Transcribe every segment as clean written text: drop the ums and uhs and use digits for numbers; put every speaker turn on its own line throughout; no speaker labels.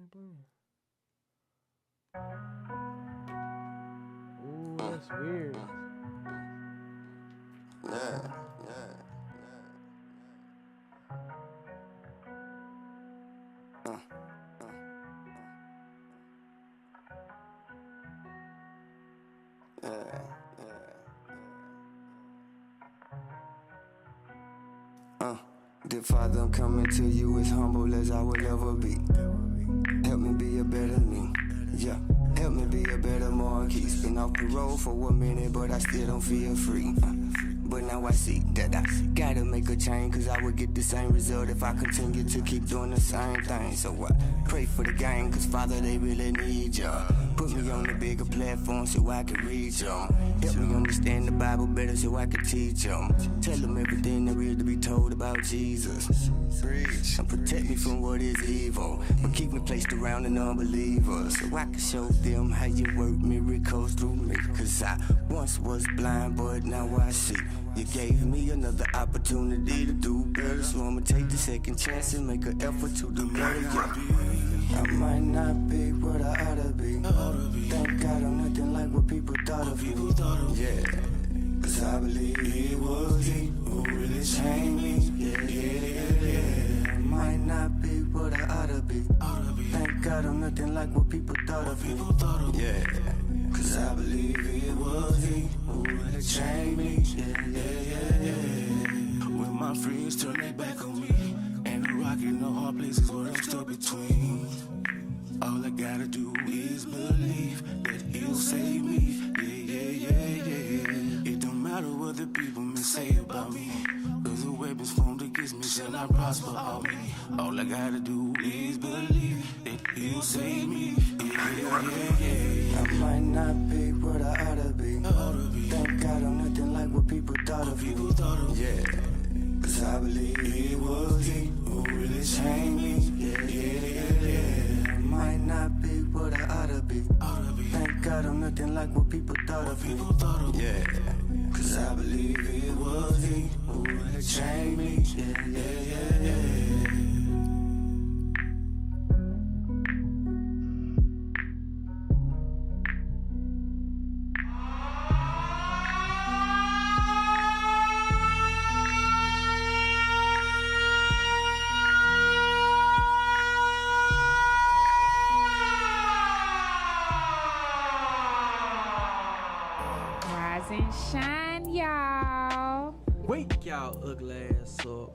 ain't playing. Ooh, that's weird.
Yeah. Dear Father, I'm coming to you as humble as I will ever be. Help me be a better me. Yeah, help me be a better Marquis. Been off the road for a minute, but I still don't feel free. But now I see that I gotta make a change, cause I would get the same result if I continue to keep doing the same thing. So I pray for the gang, cause Father, they really need ya. Put me on the bigger platform so I can reach them. Help me understand the Bible better so I can teach them. Tell them everything there is to be told about Jesus. Preach. And protect me from what is evil, but keep me placed around an unbeliever, so I can show them how you work miracles through me. Cause I once was blind, but now I see. You gave me another opportunity to do better, so I'ma take the second chance and make an effort to do better. Yeah. I might not be what I ought to be. Thank God I'm nothing like what people thought of you. Yeah, cause I believe it was he who really changed me. Yeah. I might not be what I ought to be. Thank God I'm nothing like what people thought of you. Yeah, cause I believe it was he who really changed me. Yeah. When my friends turn their back on me, and the rock in the hard places where I'm stuck between, all I gotta do is believe that he'll save me. Yeah. It don't matter what the people may say about me, cause the weapons formed against me shall not prosper on me. All I gotta do is believe that he'll save me. Yeah. I might not be what I ought to be. Thank God I'm nothing like what people thought of you. Yeah, cause I believe it was he who really changed me. Yeah. I might not be what I ought to be. Thank God I'm nothing like what people thought of you. Yeah, cause I believe it was he who really changed me. Yeah.
Rise and shine, y'all.
Wake y'all ugly ass up.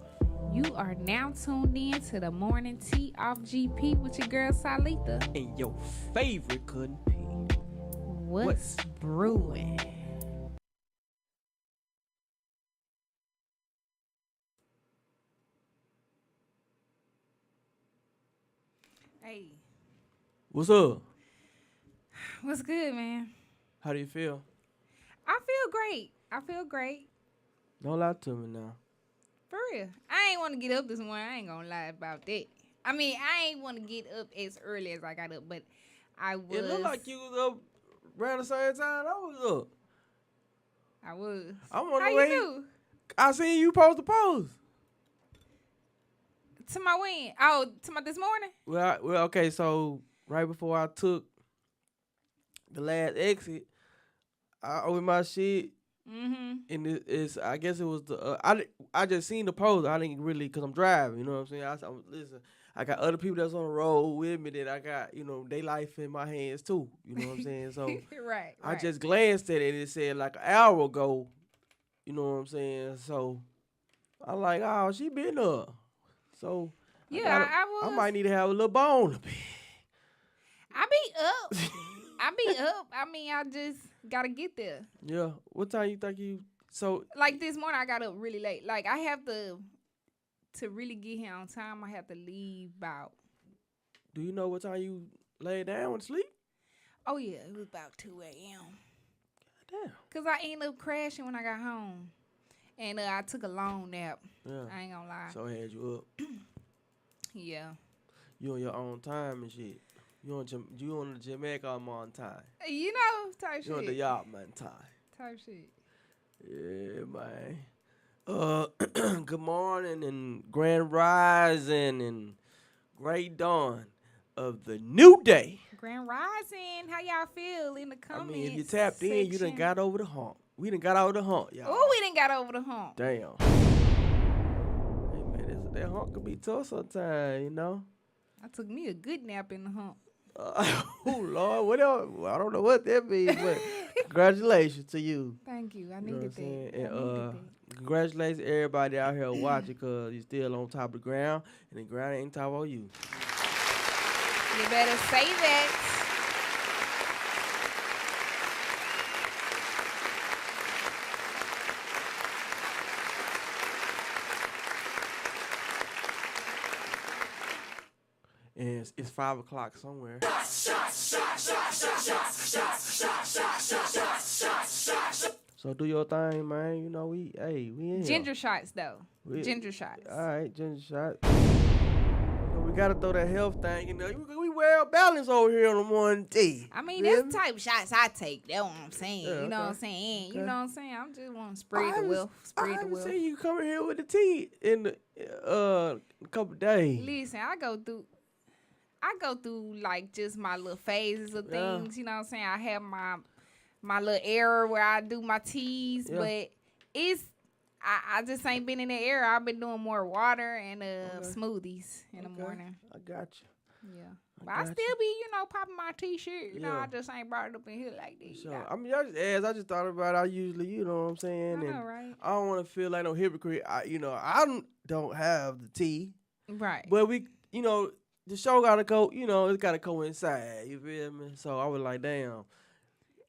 You are now tuned in to the morning tea off GP with your girl Salita.
And your favorite couldn't be.
What's brewing? Hey,
What's up?
what's good, man?
How do you feel?
I feel great.
Don't lie to me now.
For real. I ain't want to get up this morning. I ain't gonna lie about that. I mean, I ain't want to get up as early as I got up, but I was.
It looked like you was up around the same time I was up.
I was.
I'm on
How
the
you
way.
knew?
I seen you post the post.
To my when? Oh, to my this morning?
Well, okay. So right before I took the last exit, I opened my shit,
Mm-hmm.
and it's I guess it was the I just seen the post. I didn't really, cause I'm driving. You know what I'm saying? Listen. I got other people that's on the road with me that I got, they life in my hands too. You know what I'm saying? So
right.
I just glanced at it and it said like an hour ago. You know what I'm saying? So I'm like, oh, she been up. So
Yeah, I was.
I might need to have a little bone to pick.
I be up. I be up. I mean, I just gotta get there.
Yeah. What time you think you? So
Like this morning, I got up really late. Like I have to really get here on time. I have to leave about.
do you know what time you lay down and sleep?
Oh yeah, it was about 2 a.m.
Damn.
Cause I ended up crashing when I got home, and I took a long nap.
Yeah.
I ain't gonna lie.
So I had you up.
Yeah.
You on your own time and shit. You on the Jamaica on time.
You know, type
You on the
shit.
yacht man time.
Type shit.
Yeah, man. Good morning and grand rising and great dawn. of the new day.
Grand Rising. How y'all feel in the
I
comments?
mean, if you tapped in, you done got over the hump. We done got over the hump, y'all.
Oh, we done got over the hump.
Damn. Hey, man, that hump could be tough sometimes, you know?
I took me a good nap in the hump.
Oh, Lord. What else? Well, I don't know what that means, but congratulations to you.
Thank you. I
You know what
needed
I'm saying?
that.
And,
I needed that.
congratulations to everybody out here watching because you're still on top of the ground, and the ground ain't top on you.
You better say that.
And it's 5 o'clock somewhere. So do your thing, man. You know, we in
Ginger shots, though.
We-
Ginger shots.
All right, ginger shot. You know, we gotta throw that health thing. You know, we well balanced over here on the morning tea.
I mean,
Feel
that's
me?
the type of shots I take. That's what I'm saying.
Yeah,
You know
okay.
what I'm saying?
Okay.
You know what I'm saying? I'm just want to spread the wealth. Spread the wealth.
I see you coming here with the tea in the, a couple days.
Listen, I go through like just my little phases of
Yeah.
things. You know what I'm saying? I have my little era where I do my teas,
Yeah.
but I just ain't been in the era. I've been doing more water and smoothies in the morning.
I got you.
Yeah. But I
got
still be, popping my t-shirt. You know,
Yeah.
I just ain't brought it up in here like that.
So I mean, I just thought about it. I usually, you know what I'm saying,
I know,
and
right?
I don't want to feel like no hypocrite. I don't have the tea,
Right.
but we, the show gotta go. It's gotta coincide. You feel me? So I was like, damn.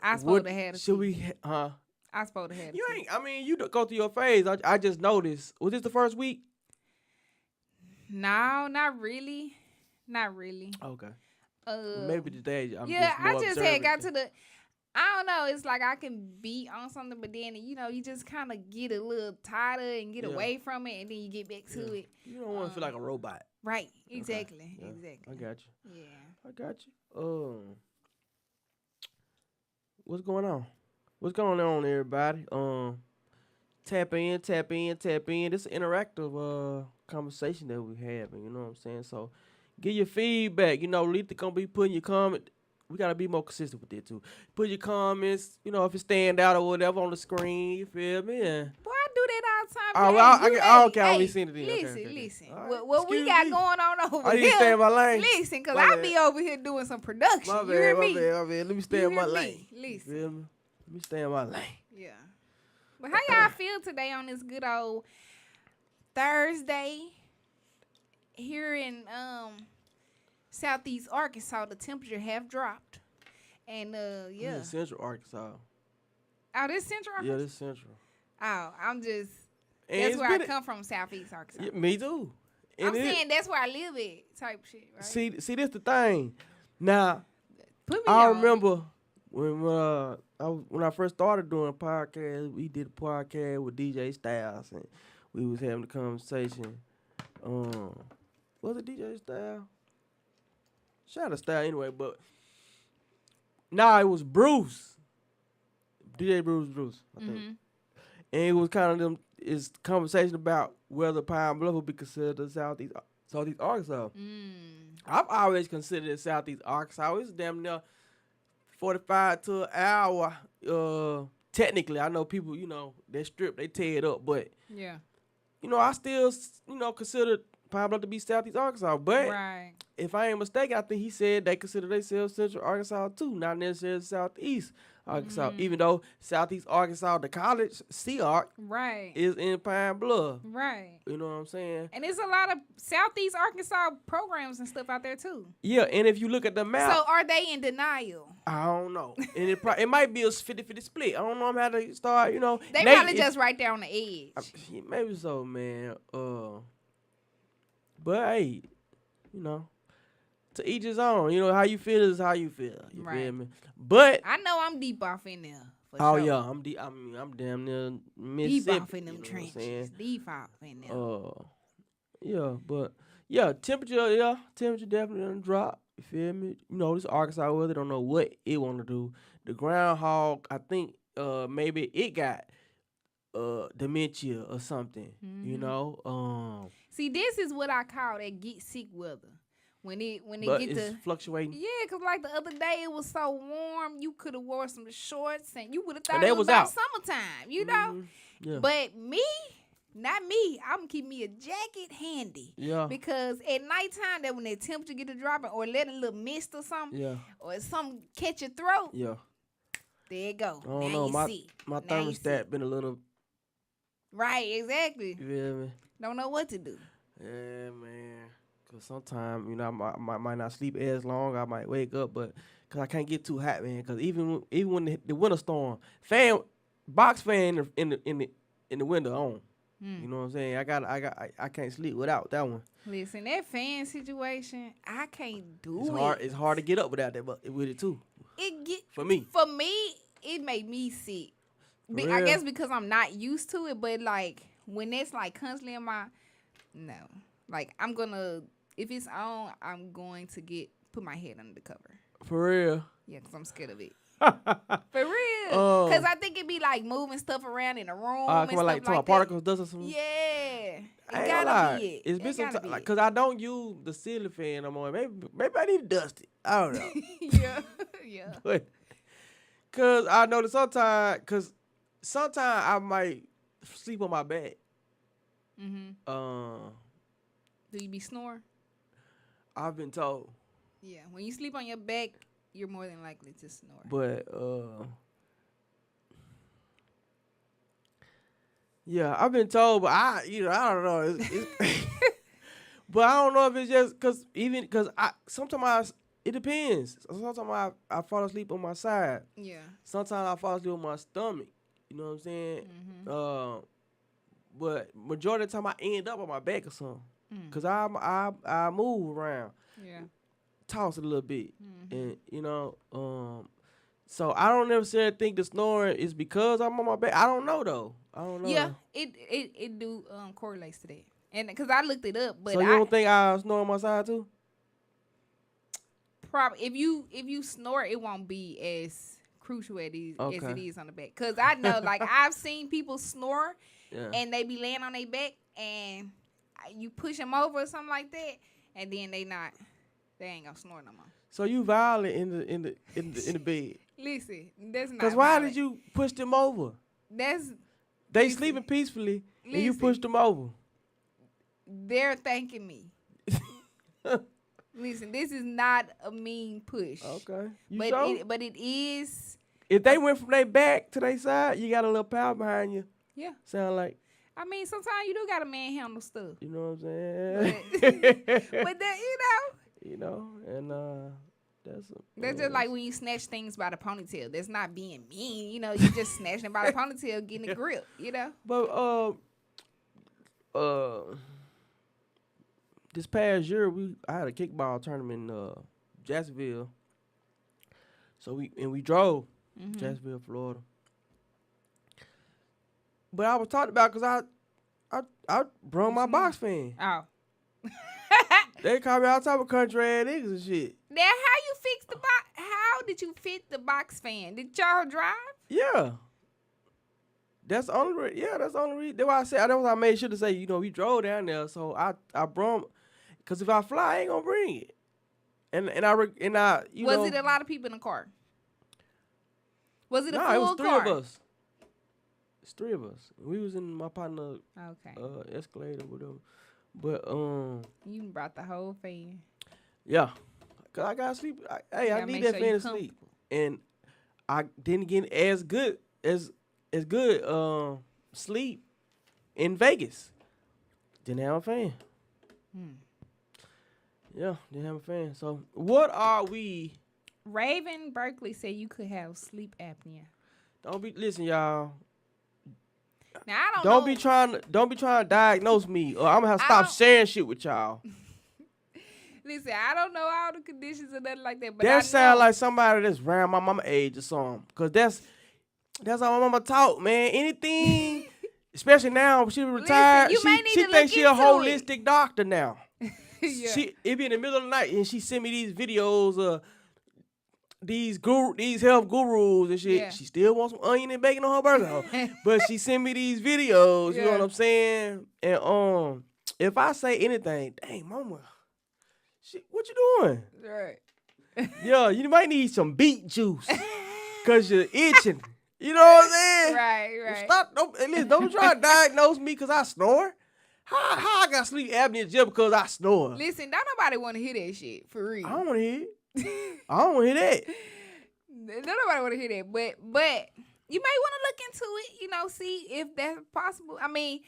I supposed to have the
Should
tea.
we? Huh?
I supposed to have the
You
tea.
ain't. I mean, you go through your phase. I just noticed. Was this the first week?
No, not really. Not really.
Okay.
Maybe
today. I'm
yeah,
just more
I just had
observant.
got to the. I don't know. It's like I can be on something, but then you just kind of get a little tired and get
Yeah.
away from it, and then you get back to it.
You don't want to feel like a robot.
Right. Exactly.
Yeah,
Exactly.
I got you.
Yeah.
I got you. What's going on? What's going on, everybody? Tap in. This is an interactive conversation that we having. You know what I'm saying? So, get your feedback. Letha gonna be putting your comment. We gotta be more consistent with it too. Put your comments. If it stand out or whatever on the screen. You feel me? And
Boy, I do that all the time.
Oh,
Hey,
well,
you
okay, I
hey,
only seen it then. Okay,
Listen,
okay.
listen.
All right.
What we
Excuse
got
me.
going on over
I need
here?
to stay in my lane.
Listen, because
My
I
bad.
be over here doing some production.
My
You hear me?
bad. Let me stay
You
in my
hear me?
lane.
Listen.
You feel me? Let me stay in my lane.
Yeah. But how y'all feel today on this good old Thursday here in Southeast Arkansas? The temperature have dropped, and yeah.
This is Central Arkansas.
Oh, this Central
Yeah,
Arkansas.
this is Central.
Oh, I'm just.
And
That's
it's
where I
been-
come from, Southeast Arkansas.
Yeah, me too. And
I'm saying that's where I live at, type shit, right?
See, this the thing. Now,
Put me
I
on.
remember when I first started doing a podcast. We did a podcast with DJ Styles, and we was having a conversation. Was it DJ Styles? Shout out Styles anyway, but it was Bruce. DJ Bruce, I think.
Mhm.
And it was kind of it's conversation about whether Pine Bluff would be considered the Southeast Arkansas. I've always considered it Southeast Arkansas. It's damn near 45 to an hour. Technically, I know people, they strip, they tear it up, but
Yeah.
I still, consider Pine Bluff to be Southeast Arkansas. But
Right.
if I ain't mistaken, I think he said they consider themselves Central Arkansas too, not necessarily Southeast Arkansas. Even though Southeast Arkansas, the college, CARC,
Right.
is in Pine Bluff.
Right.
You know what I'm saying?
And there's a lot of Southeast Arkansas programs and stuff out there too.
Yeah, and if you look at the map,
So are they in denial?
I don't know. And it might be a 50-50 split. I don't know how to start,
They
Nate,
probably just right there on the edge.
maybe so, man. But hey, to each his own. How you feel is how you feel. You
Right.
feel me? But
I know I'm deep off in there. For
oh
sure.
yeah, I'm damn near
Deep
Mississippi.
off in them
you know what I'm saying?
trenches. Deep off in there.
Yeah, but temperature definitely done drop. You feel me? This Arkansas weather don't know what it want to do. The groundhog, I think, maybe it got dementia or something.
Mm-hmm.
You know.
See, this is what I call that get sick weather. when it
but
get
it's
to
fluctuating.
yeah, cause like the other day it was so warm, you could have wore some shorts and you would have thought
And they
it was
was
about
out.
summertime, you know.
Mhm. Yeah.
But me, not me. I'm keep me a jacket handy.
Yeah.
Because at nighttime, that when the temperature get to dropping or let a little mist or something,
Yeah.
or something catch your throat,
Yeah.
there you go.
I don't
now
know.
you
My
see.
my
Now you
thermostat
see.
been a little.
Right, exactly.
You feel me?
Don't know what to do.
Yeah, man. Cause sometimes I might not sleep as long. I might wake up, but cause I can't get too hot, man. Cause even when the winter storm, box fan in the window on. You know what I'm saying? I can't sleep without that one.
Listen, that fan situation, I can't do
It's
it.
hard. It's hard to get up without that, but with it too. For me,
it made me sick.
For
I
real?
guess because I'm not used to it, but like when it's like constantly in my like I'm gonna if it's on, I'm going to put my head under the cover.
For real.
Yeah, because I'm scared of it. For real. Because I think it be like moving stuff around in the room and
come
stuff
on,
like that.
particles, dust or something.
Yeah. It
I ain't
gotta
gonna lie.
be it.
It's been
It
some
gotta
time,
be
like,
it.
cause I don't use the ceiling fan no more. Maybe I need to dust it. I don't know.
Yeah.
But, cause I know that sometimes I might sleep on my back.
Mm-hmm. Do you be snoring?
I've been told.
Yeah. When you sleep on your back, you're more than likely to snore.
But yeah, I've been told, but I don't know. It's but I don't know if it's just cause sometimes it depends. Sometimes I fall asleep on my side.
Yeah.
Sometimes I fall asleep on my stomach. You know what I'm saying? But majority of the time I end up on my back or something. Cause I move around.
Yeah.
Toss it a little bit. And so I don't necessarily think the snoring is because I'm on my back. I don't know though. I don't know.
Yeah, it do correlates to that. And because I looked it up, but
so you don't think I snore on my side too?
Probably if you snore, it won't be as crucial as it is on the back. Cause I know, like I've seen people snore, and they be laying on their back, and you push them over or something like that, and then they ain't gonna snore no more.
So you violent in the bed?
Listen, that's not.
Cause why did you push them over? They sleeping peacefully, and you pushed them over.
They're thanking me. Listen, this is not a mean push.
Okay.
But it is.
If they went from their back to their side, you got a little power behind you.
Yeah.
Sound like.
I mean, sometimes you do got to manhandle stuff.
You know what I'm saying?
But that,
You know, and
that's just like when you snatch things by the ponytail. That's not being mean. You know, you just snatching it by the ponytail, getting a grip. You know.
But this past year I had a kickball tournament in Jacksonville. So we drove Jacksonville, Florida. But I was talking about because I brung my box fan.
Oh.
They call me all type of country ass niggas and shit.
Now, how you fix the box? How did you fit the box fan? Did y'all drive?
Yeah. That's the only reason. Yeah, that's the only reason. That's why I said. That's why I made sure to say. We drove down there, so I brung. Cause if I fly, I ain't gonna bring it. And I was
it a lot of people in the car? Was it a full car?
It was three of us. It's three of us. We was in my partner Escalade or whatever. But
you brought the whole fan.
Yeah, cause I gotta sleep. I need that fan to sleep, and I didn't get as good sleep in Vegas. Didn't have a fan. Yeah, didn't have a fan. So what are we?
Raven Berkeley said you could have sleep apnea.
Listen, y'all.
Now I don't know.
Don't be trying to diagnose me, or I'm gonna have to stop sharing shit with y'all.
Listen, I don't know all the conditions or nothing like that, but
that sound like somebody that's around my mama age or something. Cause that's how my mama talk, man. Anything, especially now she retired.
Listen,
she thinks she a holistic doctor now.
Yeah.
It be in the middle of the night and she send me these videos of these health gurus and shit.
Yeah.
She still wants some onion and bacon on her burger, but she send me these videos. You know what I'm saying? And if I say anything, dang mama, Shit, what you doing?
Right.
Yeah, you might need some beet juice. Cause you're itching. You know what I'm saying?
Right.
Well, stop. Don't try to diagnose me because I snore. How I got sleep apnea just because I snore?
Listen, don't nobody want to hear that shit for real.
I don't want to hear it. I don't want to hear that.
Don't nobody want to hear that. But you may want to look into it. You know, see if that's possible. I mean,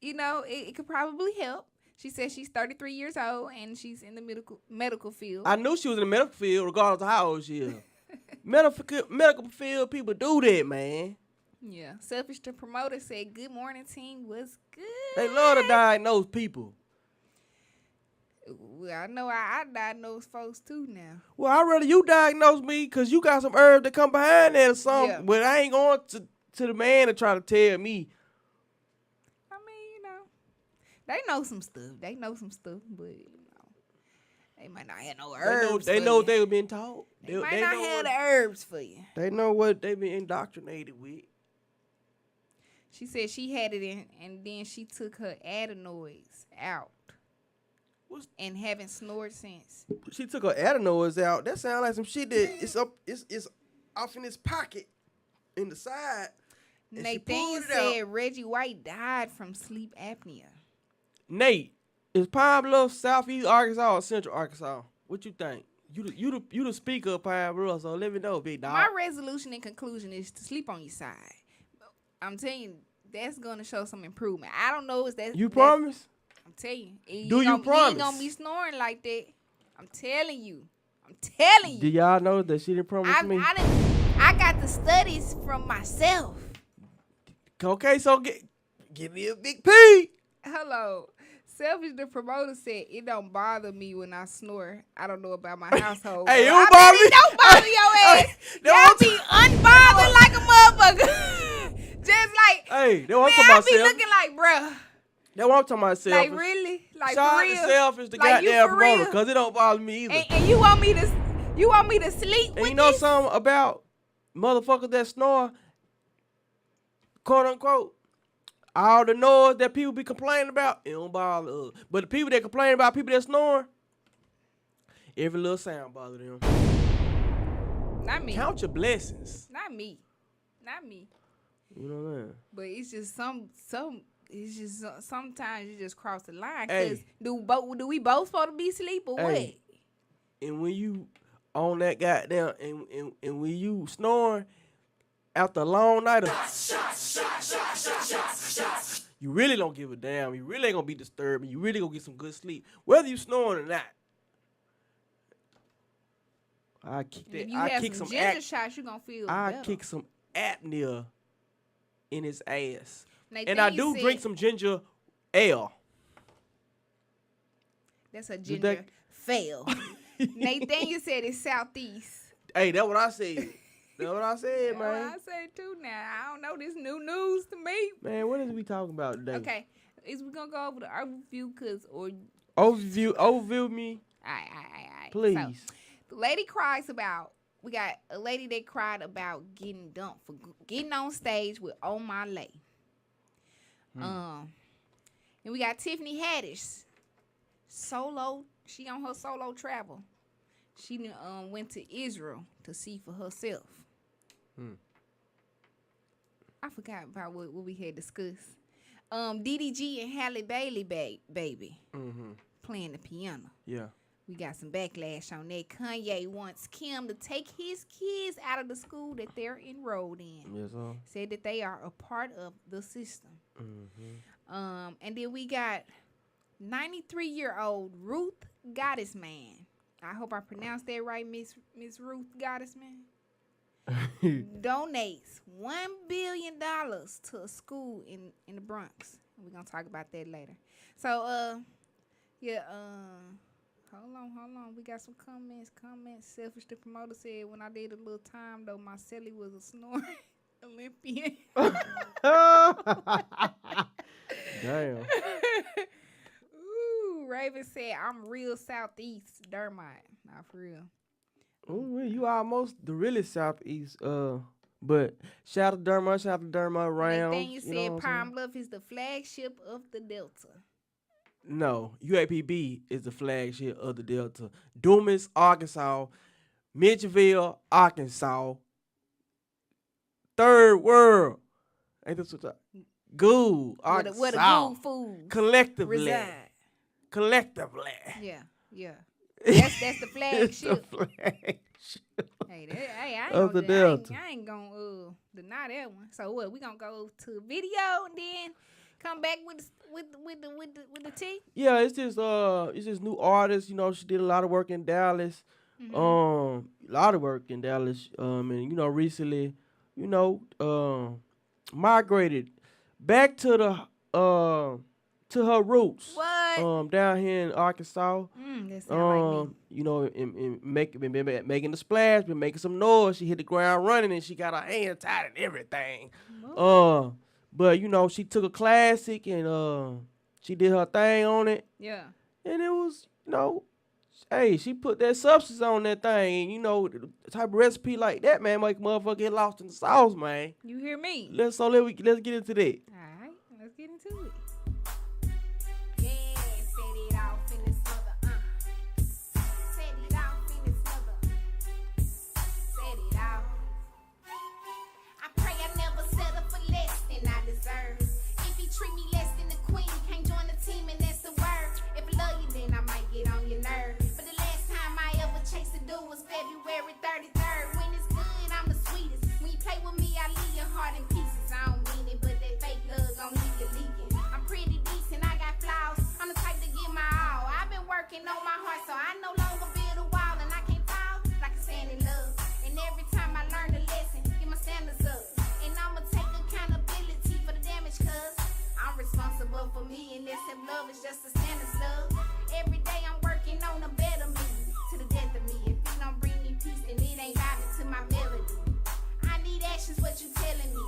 you know, it could probably help. She says she's 33 years old and she's in the medical field.
I knew she was in the medical field, regardless of how old she is. medical field people do that, man.
Yeah. Selfish the promoter said, "Good morning, team. Was good."
They love to diagnose people.
Well, I know I diagnose folks too now.
Well, I'd rather you diagnose me because you got some herbs that come behind that or something.
Yeah.
But I ain't going to the man to try to tell me.
I mean, you know, they know some stuff, but you know, they might not have no herbs.
They know what they were being taught.
They might not have the herbs for you.
They know what they been indoctrinated with.
She said she had it in, and then she took her adenoids out. And haven't snored since.
She took her adenoids out. That sounds like some shit that it's off in his pocket in the side.
Nathaniel said Reggie White died from sleep apnea.
Nate, is Pine Bluff Southeast Arkansas or Central Arkansas? What you think? You the speaker of Pine Bluff, so let me know, big dog.
My resolution and conclusion is to sleep on your side. I'm telling you, that's gonna show some improvement. I don't know if that's
you promise.
I'm telling you.
Do you promise?
You ain't gonna be snoring like that. I'm telling you.
Do y'all know that she didn't promise me?
I got the studies from myself.
Okay, so give me a big P.
Hello. Selfish the promoter said it don't bother me when I snore. I don't know about my household.
Hey, it don't bother me.
It don't bother your ass. Y'all be unbothered like a motherfucker. Just like,
hey, that's what I'm talking
I
about.
be looking like, bruh.
That's what I'm talking about.
Like really? Like
Shout
for
out
real?
to Selfish the
Like,
goddamn promoter, because it don't bother me either.
And you want me to sleep
and
with
you know
this?
something about motherfuckers that snore, quote unquote, all the noise that people be complaining about, it don't bother us. But the people that complain about people that snore, every little sound bother them.
Not me.
Count your blessings.
Not me.
You know what I'm saying?
But it's just it's just sometimes you just cross the line.
Hey.
Cause do we both supposed to be asleep or
Hey.
what?
And when you on that goddamn and when you snoring after a long night of you really don't give a damn. You really ain't gonna be disturbed. And you really gonna get some good sleep, whether you snoring or not. I kick that.
If you
I
have
kick
some
some
ginger shots, you gonna feel better.
kick some apnea in his ass.
Nathaniel
And I do
said,
drink some ginger ale.
That's a ginger fail. Nathaniel said it's southeast.
Hey, that's what I said. That's what I said,
That's what
man.
I said too now. I don't know, this new news to me.
Man, what is we talking about today?
Okay. Is we gonna go over the overview
Overview me,
Alright.
please.
So, the lady cries about, we got a lady that cried about getting dumped for getting on stage with Oh My Lay. And we got Tiffany Haddish. She on her solo travel. She went to Israel to see for herself. I forgot about what we had discussed. DDG and Halle baby playing the piano.
Yeah.
We got some backlash on that. Kanye wants Kim to take his kids out of the school that they're enrolled in.
Yes, sir.
Said that they are a part of the system. And then we got 93-year-old Ruth Goddess Man. I hope I pronounced that right, Miss Ruth Goddess Man. Donates $1 billion to a school in the Bronx. We're gonna talk about that later. So hold on. We got some comments. Selfish the promoter said, when I did a little time though, my celly was a snoring Olympian.
Damn.
Ooh, Raven said, I'm real southeast Dermot. Not for real.
Ooh, you almost the really southeast. But shout out to Dermot, Rounds.
Nathaniel said Pine Bluff is the flagship of the Delta.
No, UAPB is the flagship of the Delta. Dumas, Arkansas, Mitchellville, Arkansas, Third World. Ain't this what Goo, Arkansas.
Where the good food
collectively.
reside.
Collectively.
Yeah. That's the flagship.
The flagship.
Hey, I ain't gonna deny that one. So what? We gonna go to video and then come back with the tea.
Yeah, it's this new artist. You know, she did a lot of work in Dallas.
Mm-hmm.
A lot of work in Dallas. And you know, recently, you know, migrated back to her roots.
What?
Down here in Arkansas.
That sound like me.
You know, been making the splash, been making some noise. She hit the ground running and she got her hands tied and everything. But you know, she took a classic and she did her thing on it.
Yeah.
And it was, you know, hey, she put that substance on that thing. And, you know, the type of recipe like that, man, make motherfucker get lost in the sauce, man.
You hear me?
Let's get into that.
All right, let's get into it.
Treat me less than the queen, can't join the team and that's the word. If I love you then I might get on your nerve. But the last time I ever chased a dude was February 33rd. When it's good, I'm the sweetest. When you play with me, I leave your heart in pieces. I don't mean it, but that fake love gon' leave you leaking. I'm pretty decent, I got flaws. I'm the type to give my all. I've been working on my heart so I no longer build a wall. And I can't fall like a stand in love. And every time I learn a lesson, get my standards up. And I'ma take accountability for the damage, cause I'm responsible for me, and this hip love is just a standard love. Every day I'm working on a better me, to the death of me. If it don't bring me peace, then it ain't vibing to my melody. I need actions, what you telling me?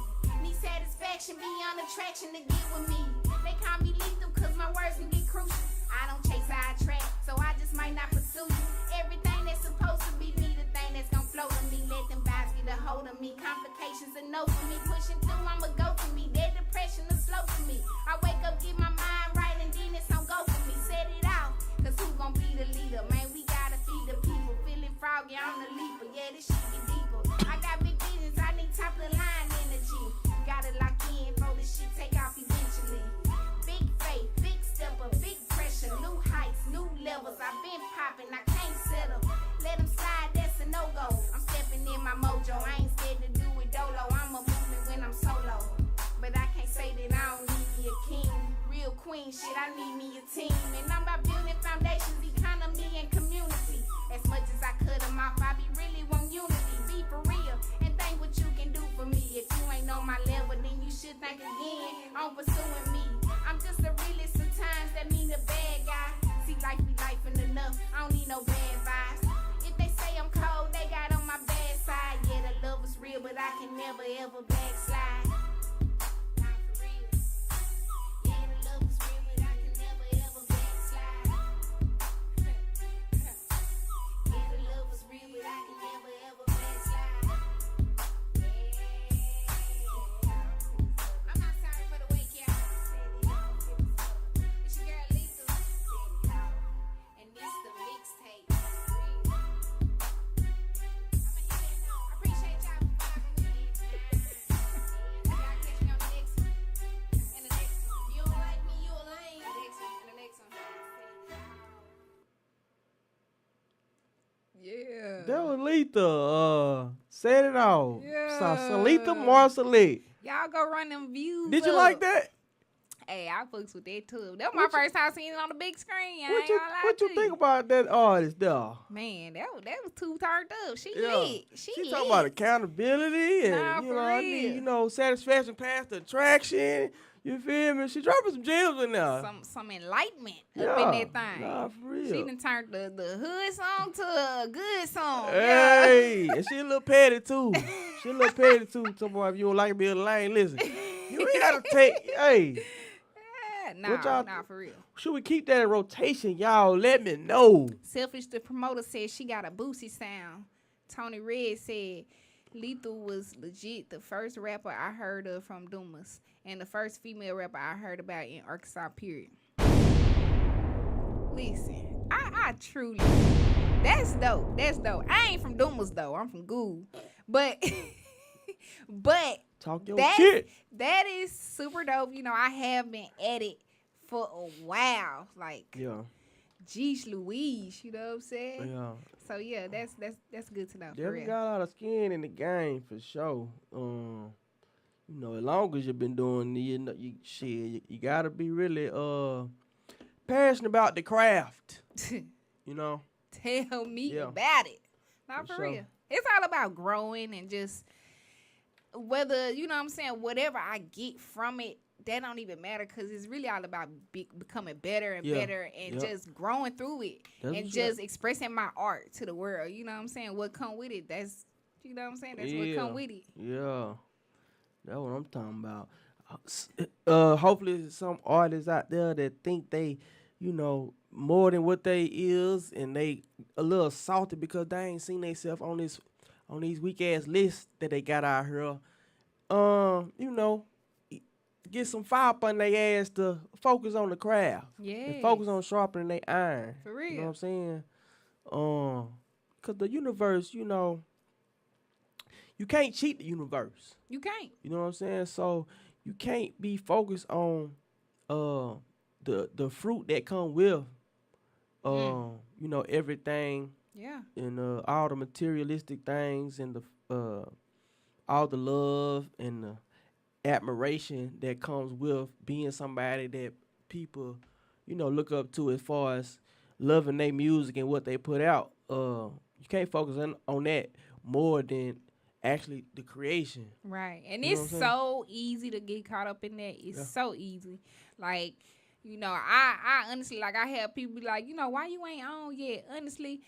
Need satisfaction beyond attraction to get with me. They call me lethal, cause my words can get crucial. I don't chase, I attract, so I just might not pursue you. Everything that's supposed to be me, the thing that's gon' flow to me. Let them vibes get a hold of me. Complications are no for me. Pushing through, I'ma go to me. That depression is slow for me. I wake up, get my mind right, and then it's on go for me. Set it out, cause who gon' be the leader? Man, we gotta feed the people. Feeling froggy on the leaper. Yeah, this shit get deeper. I got big visions, I need top of the line energy. Gotta lock in for this shit take off eventually. Big faith, big stepper, big pressure, new heights, new levels. I've been popping, I can't settle. Let them slide, that's a no-go. I'm stepping in my mojo, I ain't scared to do it dolo. I'm a movement when I'm solo. But I can't say that I don't need me a king. Real queen shit, I need me a team. And I'm about building foundations, economy, and community. As much as I cut them off, I be really want unity. Be for real, and think what you can do for me. If you ain't on my level, then you should think again on pursuing me. I'm just a realist sometimes, that mean a bad guy. See, life be life and enough, I don't need no bad vibes. If they say I'm cold, they got on my bad side. Yeah, the love is real, but I can never ever backslide. Not for real. Yeah, the love is real, but I can never ever backslide. Yeah, the love is real, but I can never ever backslide. Yeah. I'm not sorry for the wake, y'all. It's your girl Lisa. And this the mixtape. I appreciate y'all for vibing with me. Y'all catch me on the next one. And the next one. You don't like me, you a lame. The next one. And the next one.
Yeah.
That was Letha. Set it off.
Yeah.
Salita Marcelet.
Y'all go run them views.
Did you
up.
like that?
Hey, I fucks with that too. That was my first time seeing it on the big screen. I
What
ain't
you
gonna lie
what
to
you think about that artist there?
Man, that was too turned up. She
Yeah.
lit. She lit.
talking about accountability and
Nah,
you
for
know I
real.
need, you know, satisfaction past the attraction. You feel me? She dropping some gems in there.
some enlightenment up in that thing.
Nah, for real.
She done turned the hood song to a good song.
Hey, and she a little petty too. She a little petty too. Talking about if you don't like me, be a lane. Listen, you ain't gotta take. Hey,
Yeah.
What y'all-
Nah, for real.
should we keep that in rotation, y'all? Let me know.
Selfish, the promoter, said she got a Boosie sound. Tony Red said Lethal was legit the first rapper I heard of from Dumas and the first female rapper I heard about in Arkansas, period. Listen, I truly, that's dope. That's dope. I ain't from Dumas though. I'm from Goo, but but
Talk your
that's,
shit.
that is super dope. You know, I have been at it for a while. Like,
Yeah.
geez Louise, you know what I'm saying?
Yeah.
So yeah, that's good to know. For
Definitely
real.
got a lot of skin in the game for sure. You know, as long as you've been doing it, you know, you gotta be really passionate about the craft. You know.
Tell me
Yeah.
about it. Not
For
for
sure.
real. It's all about growing and just whether, you know what I'm saying, whatever I get from it, that don't even matter because it's really all about becoming better and
Yeah.
better and
Yep.
just growing through it
That's
and
what's
just
up.
expressing my art to the world. You know what I'm saying? What come with it, that's, you know what I'm saying? That's what come with it.
Yeah. That's what I'm talking about. Hopefully there's some artists out there that think they, you know, more than what they is, and they a little salty because they ain't seen themselves on these weak ass lists that they got out here. You know, get some fire up on their ass to focus on the craft.
Yeah.
And focus on sharpening their iron.
For real.
You know what I'm saying? Cause the universe, you know, you can't cheat the universe.
You can't.
You know what I'm saying? So you can't be focused on the fruit that come with you know, everything
Yeah.
and all the materialistic things and the all the love and the admiration that comes with being somebody that people, you know, look up to as far as loving their music and what they put out. You can't focus on that more than actually the creation.
Right. And
You know
it's
what I'm
so easy to get caught up in that. It's
Yeah.
so easy. Like, you know, I honestly, like, I have people be like, you know, why you ain't on yet? Honestly,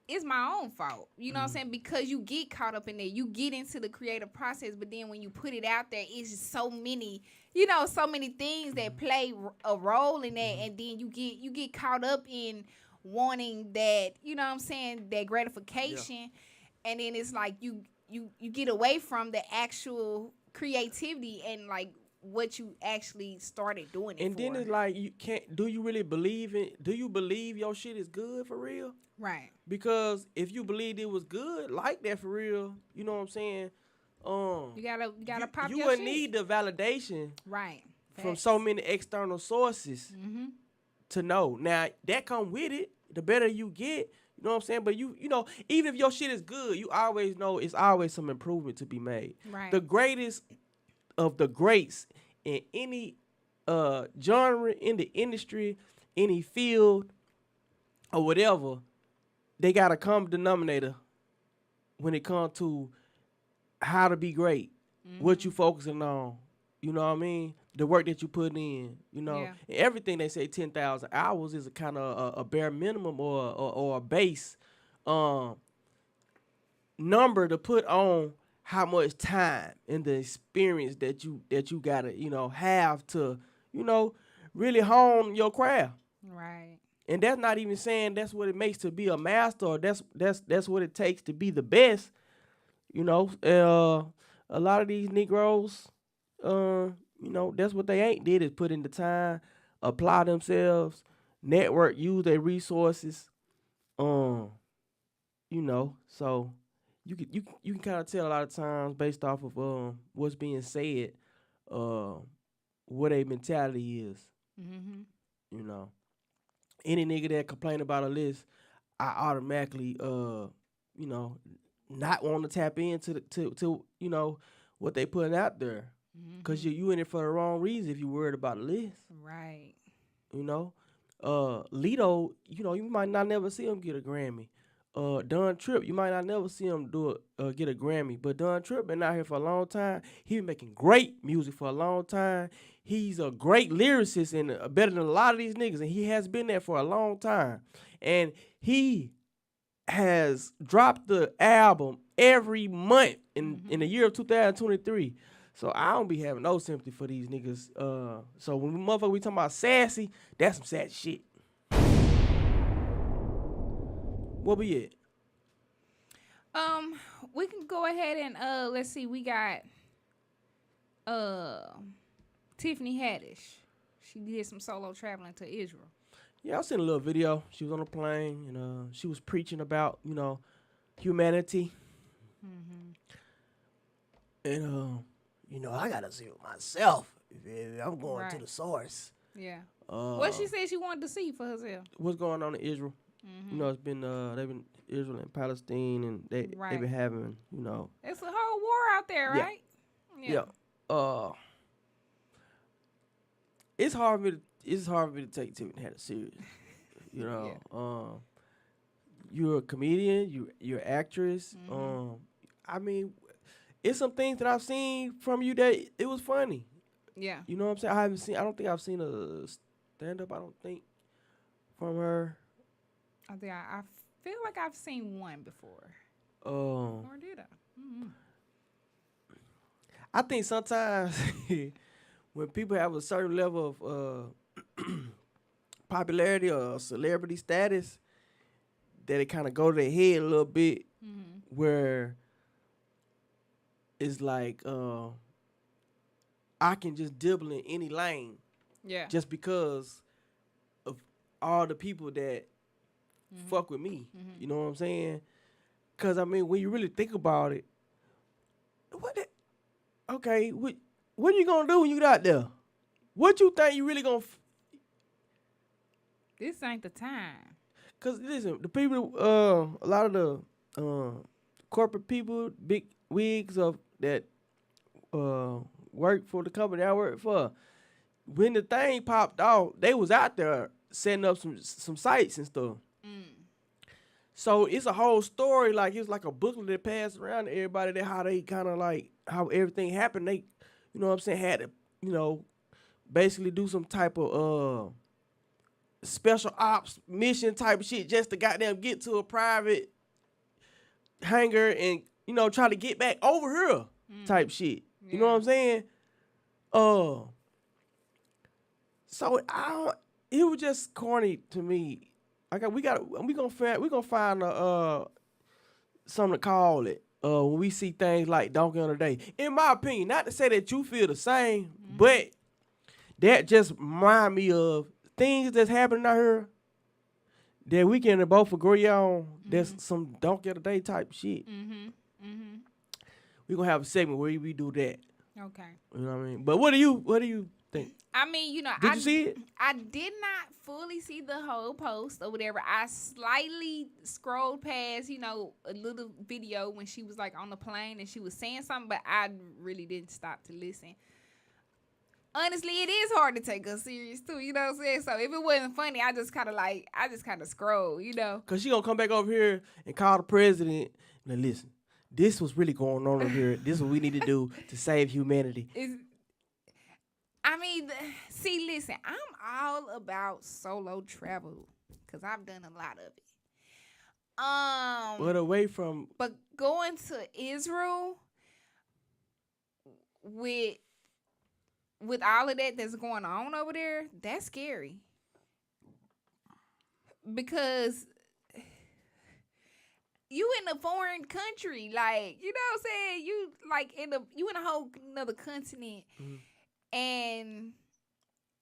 it's my own fault. You know what I'm saying? Because you get caught up in there. You get into the creative process, but then when you put it out there, it's just so many, you know, so many things that play a role in that, and then you get caught up in wanting that, you know what I'm saying, that gratification, and then it's like you get away from the actual creativity and like what you actually started doing it
And
for.
then it's like, you can't. Do you really believe it? Do you believe your shit is good for real?
Right.
Because if you believed it was good, like that for real, you know what I'm saying?
You gotta pop
you
your
wouldn't
shit.
need the validation
Right.
from
Facts.
so many external sources to know. Now that come with it. The better you get, you know what I'm saying? But you know, even if your shit is good, you always know it's always some improvement to be made.
Right.
The greatest of the greats in any genre, in the industry, any field, or whatever, they got a common denominator when it comes to how to be great, what you focusing on, you know what I mean? The work that you put in, you know.
Yeah.
And everything they say 10,000 hours is a kind of a bare minimum or a base number to put on how much time and the experience that you gotta, you know, have to, you know, really hone your craft.
Right.
And that's not even saying that's what it makes to be a master, or that's what it takes to be the best. You know, a lot of these Negroes, you know, that's what they ain't did is put in the time, apply themselves, network, use their resources. You know, so you can kind of tell a lot of times based off of what's being said, what their mentality is. You know, any nigga that complain about a list, I automatically you know, not want to tap into to you know what they putting out there, cause you in it for the wrong reason if you worried about the list.
Right.
You know, Lito, you know, you might not never see him get a Grammy. Don Tripp, you might not never see him get a Grammy, but Don Tripp been out here for a long time. He been making great music for a long time. He's a great lyricist and better than a lot of these niggas, and he has been there for a long time. And he has dropped the album every month in the year of 2023. So I don't be having no sympathy for these niggas. So when we talking about sassy, that's some sassy shit. What we at?
We can go ahead and let's see, we got Tiffany Haddish. She did some solo traveling to Israel.
Yeah, I seen a little video. She was on a plane and she was preaching about, humanity. And I gotta see it myself. I'm going to
Right.
the source.
Yeah.
Uh,
What she said she wanted to see for herself.
what's going on in Israel? It's been they've been Israel and Palestine, and they've
Right.
been having
It's a whole war out there,
Yeah.
right?
yeah. It's hard for me to take Tiffany Haddish serious. You're a comedian. You're an actress. I mean, it's some things that I've seen from you that it was funny.
Yeah.
You know what I'm saying? I don't think I've seen a stand up. I don't think from her.
I think I feel like I've seen one before.
Um,
Or did I?
I think sometimes when people have a certain level of popularity or celebrity status, that it kind of go to their head a little bit, where it's like I can just dibble in any lane
Yeah.
just because of all the people that fuck with me. You know what I'm saying? Because, I mean, when you really think about it, what are you going to do when you get out there? What you think you really going to...
This ain't the time.
Because, listen, the people, a lot of the corporate people, big wigs that work for the company I work for, when the thing popped off, they was out there setting up some sites and stuff. So it's a whole story, like it's like a booklet that passed around to everybody, that how they kind of like how everything happened. They, had to, basically do some type of special ops mission type of shit just to goddamn get to a private hangar and try to get back over here type shit. You know what I'm saying? So it was just corny to me. We gonna find something to call it when we see things like Donkey on the Day. In my opinion, not to say that you feel the same, but that just remind me of things that's happening out here that we can both agree on. That's some Donkey on the Day type shit. We gonna have a segment where we do that.
Okay.
You know what I mean? But what do you think?
I mean,
Did you see it?
I did not fully see the whole post or whatever. I slightly scrolled past, a little video when she was like on the plane and she was saying something, but I really didn't stop to listen. Honestly, it is hard to take us serious too, you know what I'm saying? So if it wasn't funny, I just kind of scroll,
Cause she gonna come back over here and call the president and listen, this was really going on over here. This is what we need to do to save humanity.
Listen, I'm all about solo travel because I've done a lot of it.
But away from...
But going to Israel with all of that that's going on over there, that's scary. Because you in a foreign country, like, you know what I'm saying? You like you in a whole another continent. And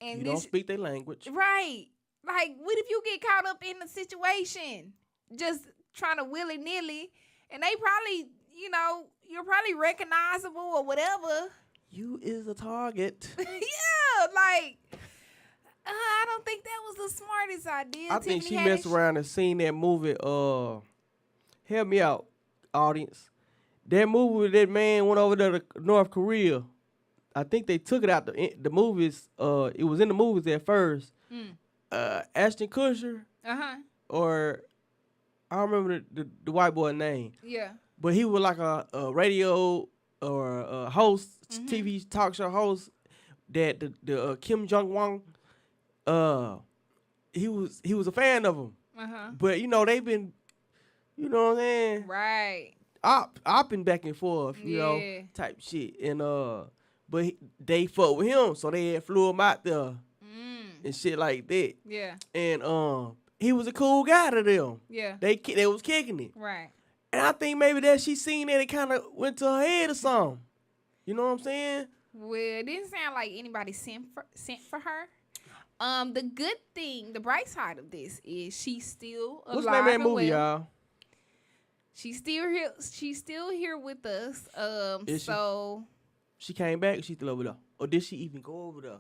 you don't speak their language.
Right. Like, what if you get caught up in the situation? Just trying to willy-nilly. And they probably, you're probably recognizable or whatever.
You is a target.
Yeah, like, I don't think that was the smartest idea.
I think she messed around and seen that movie, help me out, audience. That movie where that man went over there to North Korea. I think they took it out the movies. It was in the movies at first. Ashton Kutcher. Or I don't remember the white boy name.
Yeah.
But he was like a radio or a host, TV talk show host that the Kim Jong-un, he was a fan of him. But they've been, you know what I'm saying?
Right.
Opping back and forth, type shit. And but they fuck with him, so they had flew him out there and shit like that.
Yeah.
And he was a cool guy to them.
Yeah.
They was kicking it.
Right.
And I think maybe that she seen that, it kind of went to her head or something. You know what I'm saying?
Well, it didn't sound like anybody sent for her. The good thing, the bright side of this is she's still alive.
What's the name of that
and
movie,
well.
y'all?
She's still here. She's still here with us.
Is she?
So
She came back. She's still over there, or did she even go over there?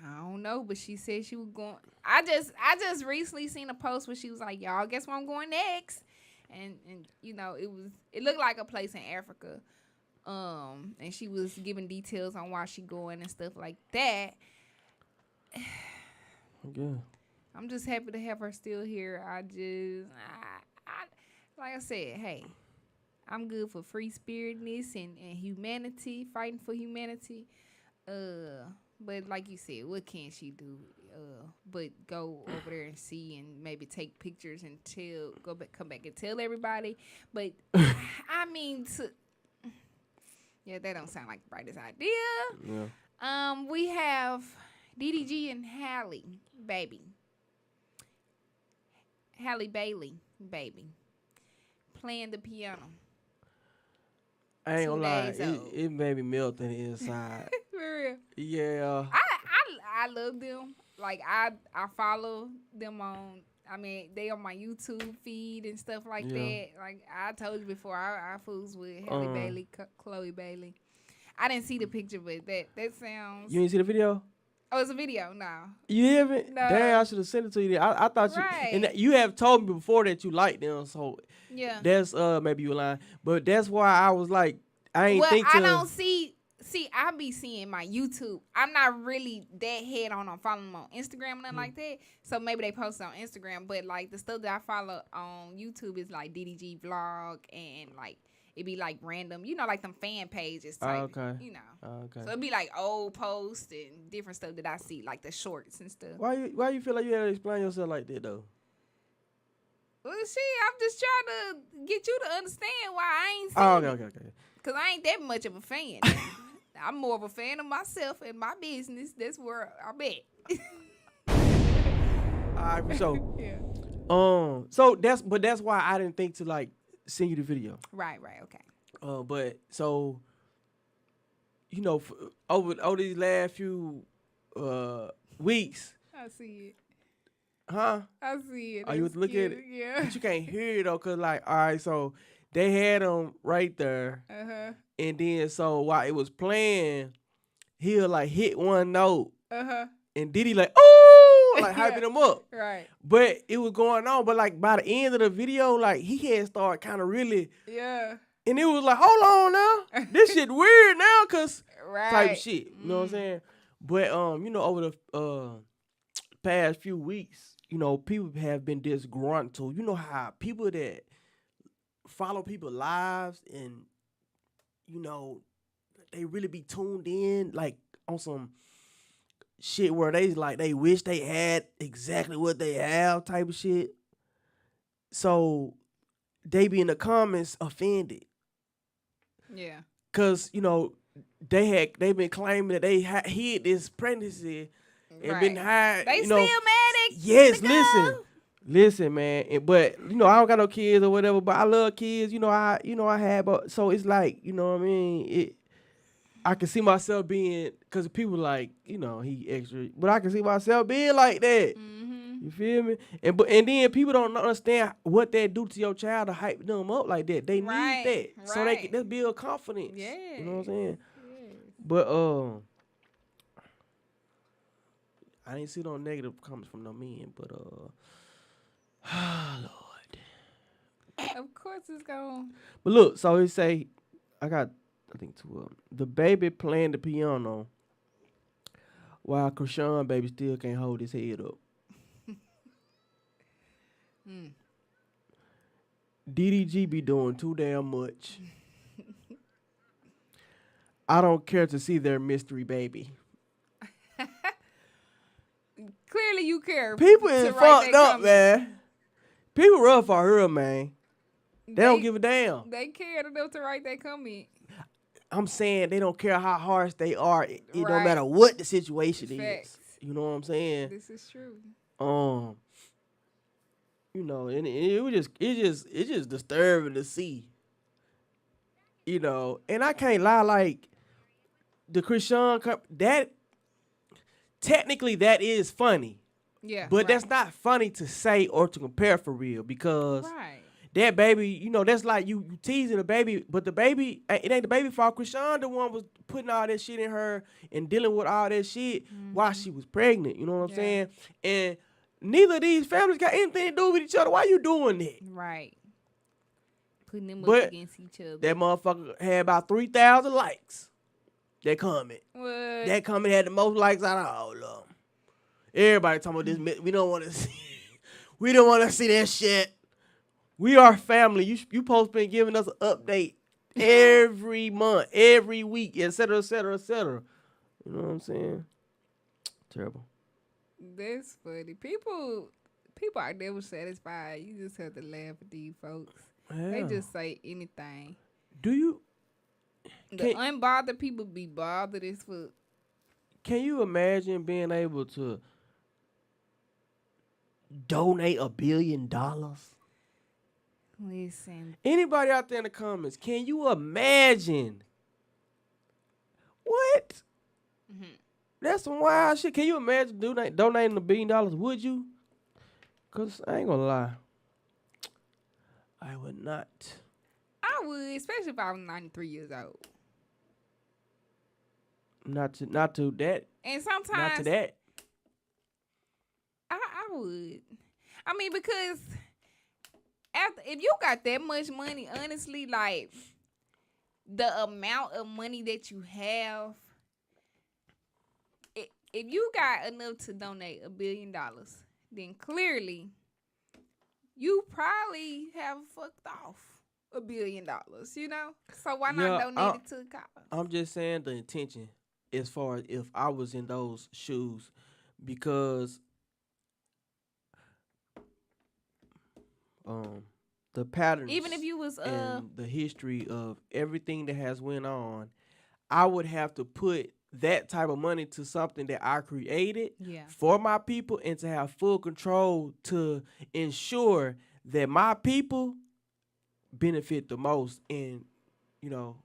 I don't know, but she said she was going. I just recently seen a post where she was like, "Y'all, guess where I'm going next?" And you know, it looked like a place in Africa. And she was giving details on why she going and stuff like that.
Yeah.
I'm just happy to have her still here. I like I said, hey, I'm good for free spiritedness and humanity, fighting for humanity. But like you said, what can she do? But go over there and see and maybe take pictures and come back and tell everybody. But I mean, yeah, that don't sound like the brightest idea.
Yeah.
We have DDG and Halle, baby. Halle Bailey, baby, playing the piano.
I ain't
2
gonna lie,
days old.
it made me melt on the inside.
For real.
Yeah.
I love them. Like I follow them on. I mean, they on my YouTube feed and stuff like that. Like I told you before, I fools with Halle Bailey, Chloe Bailey. I didn't see the picture, but that sounds.
You didn't see the video?
Oh, it's a video. No.
You haven't?
No.
Damn, I should have sent it to you. I thought you.
Right.
And you have told me before that you liked them, so
Yeah.
that's maybe you lying, but that's why I was like, I ain't
Well,
think to.
I don't see. See, I be seeing my YouTube. I'm not really that head on following them on Instagram and nothing like that. So maybe they post it on Instagram. But like the stuff that I follow on YouTube is like DDG vlog and like it be like random, you know, like them fan pages type.
Okay.
You know.
Okay.
So it be like old posts and different stuff that I see, like the shorts and stuff.
Why you feel like you had to explain yourself like that though?
Well, shit, I'm just trying to get you to understand why I ain't seen it.
Okay.
Because I ain't that much of a fan. I'm more of a fan of myself and my business. That's where I'm at.
All right, for sure.
Yeah.
So that's why I didn't think to like send you the video.
Right, okay.
But so, you know, over these last few weeks,
I see it.
huh?
I see it.
Are you
That's
look at
cute.
it?
Yeah.
But you can't hear it though, cause like, all right, so they had him right there, and then so while it was playing, he'll like hit one note, and Diddy like, oh, like hyping him up.
Right.
But it was going on, but like by the end of the video, like he had started kind of really,
Yeah.
and it was like, hold on now, this shit weird now, cause
Right.
type shit, you know what I'm saying? But you know, over the past few weeks, you know, people have been disgruntled. You know how people that follow people's lives and, you know, they really be tuned in, like on some shit where they wish they had exactly what they have type of shit. So they be in the comments offended.
Yeah.
Cause, you know, they been claiming that they hid this pregnancy and been hiding.
They
you
still
know,
mad at
yes, listen, man. But you know, I don't got no kids or whatever. But I love kids. You know, I have. But so it's like, you know what I mean. I can see myself being, cause people like, you know, he extra. But I can see myself being like that.
Mm-hmm.
You feel me? And then people don't understand what that do to your child to hype them up like that. They need that so they can just build confidence.
Yeah.
You know what I'm saying?
Yeah.
But I didn't see no negative comments from no men, but Lord.
Of course it's gone.
But look, so he say, I think two of them. The baby playing the piano while Krishan baby still can't hold his head up. DDG be doing too damn much. I don't care to see their mystery baby.
Clearly you care.
People
to
is
write
fucked
that
up,
comment.
man. People rough for her, man. They don't give a damn.
They cared enough to write that comment.
I'm saying they don't care how harsh they are. It don't
Right.
matter what the situation
Facts.
is. You know what I'm saying?
This is true.
You know, and it's just disturbing to see. You know, and I can't lie, like the Krishan that technically that is funny.
Yeah.
But
right.
that's not funny to say or to compare for real because
Right.
that baby, you know, that's like you teasing the baby, but the baby, it ain't the baby fault. Krishan the one was putting all that shit in her and dealing with all that shit while she was pregnant. You know what I'm saying? And neither of these families got anything to do with each other. Why you doing that?
Right. Putting them
But
up against each other.
that motherfucker had about 3,000 likes. That comment.
What?
That comment had the most likes out of all of them. Everybody talking about this. We don't want to see. We don't want to see that shit. We are family. You supposed to be giving us an update every month, every week, et cetera, et cetera, et cetera. You know what I'm saying? Terrible.
That's funny. People are never satisfied. You just have to laugh at these folks.
Yeah.
They just say anything.
Do you?
The unbothered people be bothered as fuck.
Can you imagine being able to donate $1 billion?
Listen.
Anybody out there in the comments, can you imagine? What?
Mm-hmm.
That's some wild shit. Can you imagine donating $1 billion? Would you? Because I ain't going to lie. I would not.
I would, especially if I was 93 years old.
Not to that.
And sometimes
Not to that.
I would. I mean, because if you got that much money, honestly, like the amount of money that you have, if you got enough to donate $1 billion, then clearly you probably have fucked off $1 billion, you know? So why not donate it to the cause?
I'm just saying the intention as far as if I was in those shoes, because the patterns,
even if you was
and the history of everything that has went on, I would have to put that type of money to something that I created for my people and to have full control to ensure that my people benefit the most and, you know,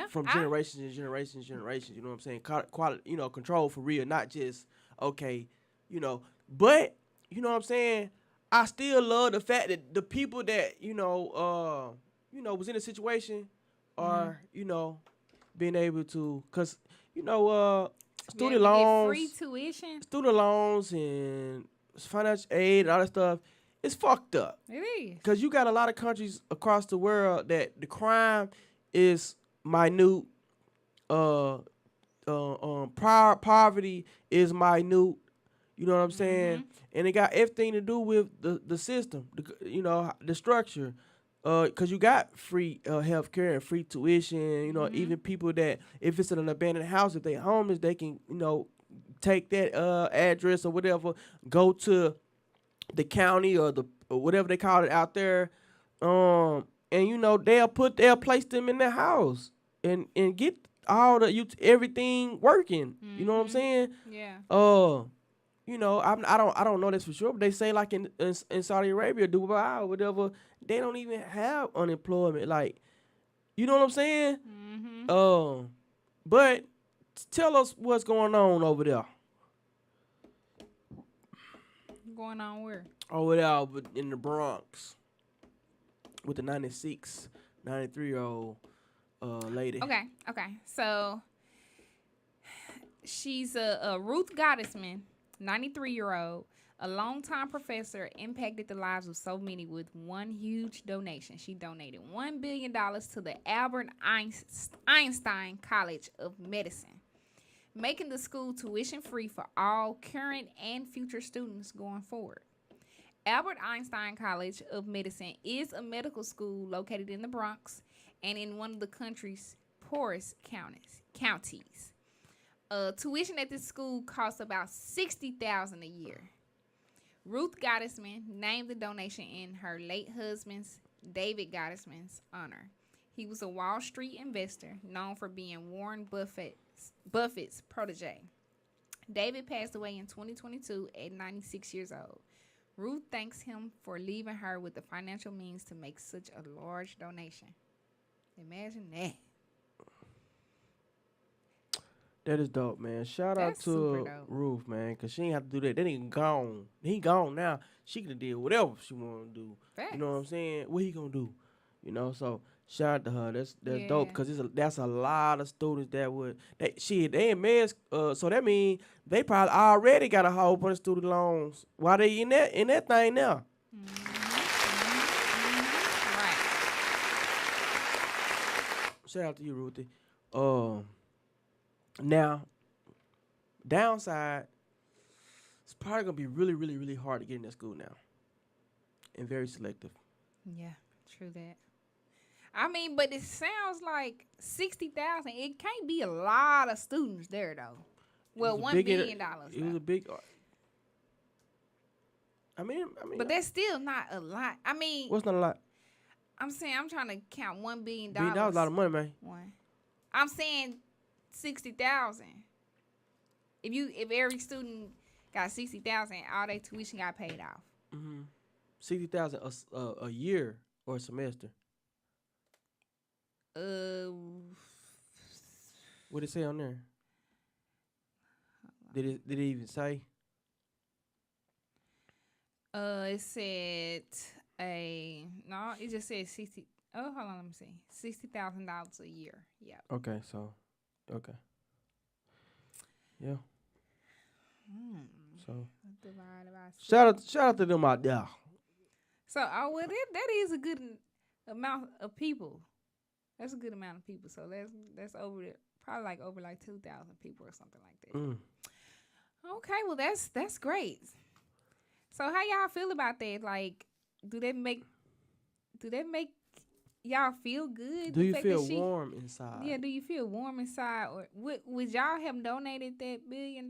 from generations and generations, you know what I'm saying? Quality, you know, control for real, not just, okay, you know, but, you know what I'm saying? I still love the fact that the people that, was in a situation are, being able to, because, student loans,
free tuition,
student loans and financial aid and all that stuff, it's fucked up.
It is.
Because you got a lot of countries across the world that the crime is minute, poverty is minute, you know what I'm saying? And it got everything to do with the system, the structure. Because you got free health care and free tuition, even people that, if it's in an abandoned house, if they homeless, they can, take that address or whatever, go to the county or whatever they call it out there, and they'll place them in their house and get all everything working. You know what I'm saying?
Yeah.
I don't know this for sure, but they say like in Saudi Arabia, Dubai or whatever, they don't even have unemployment. Like, you know what I'm saying? But tell us what's going on over there.
Going on where?
Over there in the Bronx with the 93-year-old lady.
Okay. So she's a Ruth Gottesman, 93-year-old, a longtime professor, impacted the lives of so many with one huge donation. She donated $1 billion to the Albert Einstein College of Medicine, making the school tuition-free for all current and future students going forward. Albert Einstein College of Medicine is a medical school located in the Bronx and in one of the country's poorest counties. Tuition at this school costs about $60,000 a year. Ruth Gottesman named the donation in her late husband's, David Gottesman's, honor. He was a Wall Street investor known for being Warren Buffett's protege. David passed away in 2022 at 96 years old. Ruth thanks him for leaving her with the financial means to make such a large donation. Imagine that.
That is dope, man. Shout out
That's super
to
dope.
Ruth, man, cause she ain't have to do that. That nigga gone. He gone now. She can do whatever she want to do. You know what I'm
Facts.
saying? What he gonna do? You know. So shout out to her. That's dope,
Yeah.
cause that's a lot of students that would they in meds. So that mean they probably already got a whole bunch of student loans. Why they in that thing now?
Right.
Shout out to you, Ruthie. Now, downside, it's probably gonna be really, really, really hard to get in that school now, and very selective.
Yeah, true that. I mean, but it sounds like 60,000. It can't be a lot of students there though. Well, $1 billion.
It was a big. I mean,
But that's still not a lot. I mean,
what's not a lot?
I'm saying I'm trying to count $1 billion.
That was a lot of money, man.
One. I'm saying 60,000. If every student got 60,000, all their tuition got paid off.
60,000 a year or a semester. What did it say on there? Did it even say?
It said it just said 60. Oh, hold on, let me see. $60,000 a year. Yeah.
Okay, so, okay. Yeah. So
Divided by six.
shout out to them out there.
So, that is a good amount of people. That's a good amount of people. So that's over there, probably over 2,000 people or something like that. Okay, well that's great. So how y'all feel about that? Like, do that make y'all feel good?
Do you feel warm inside?
Yeah, do you feel warm inside? Or would y'all have donated that $1 billion?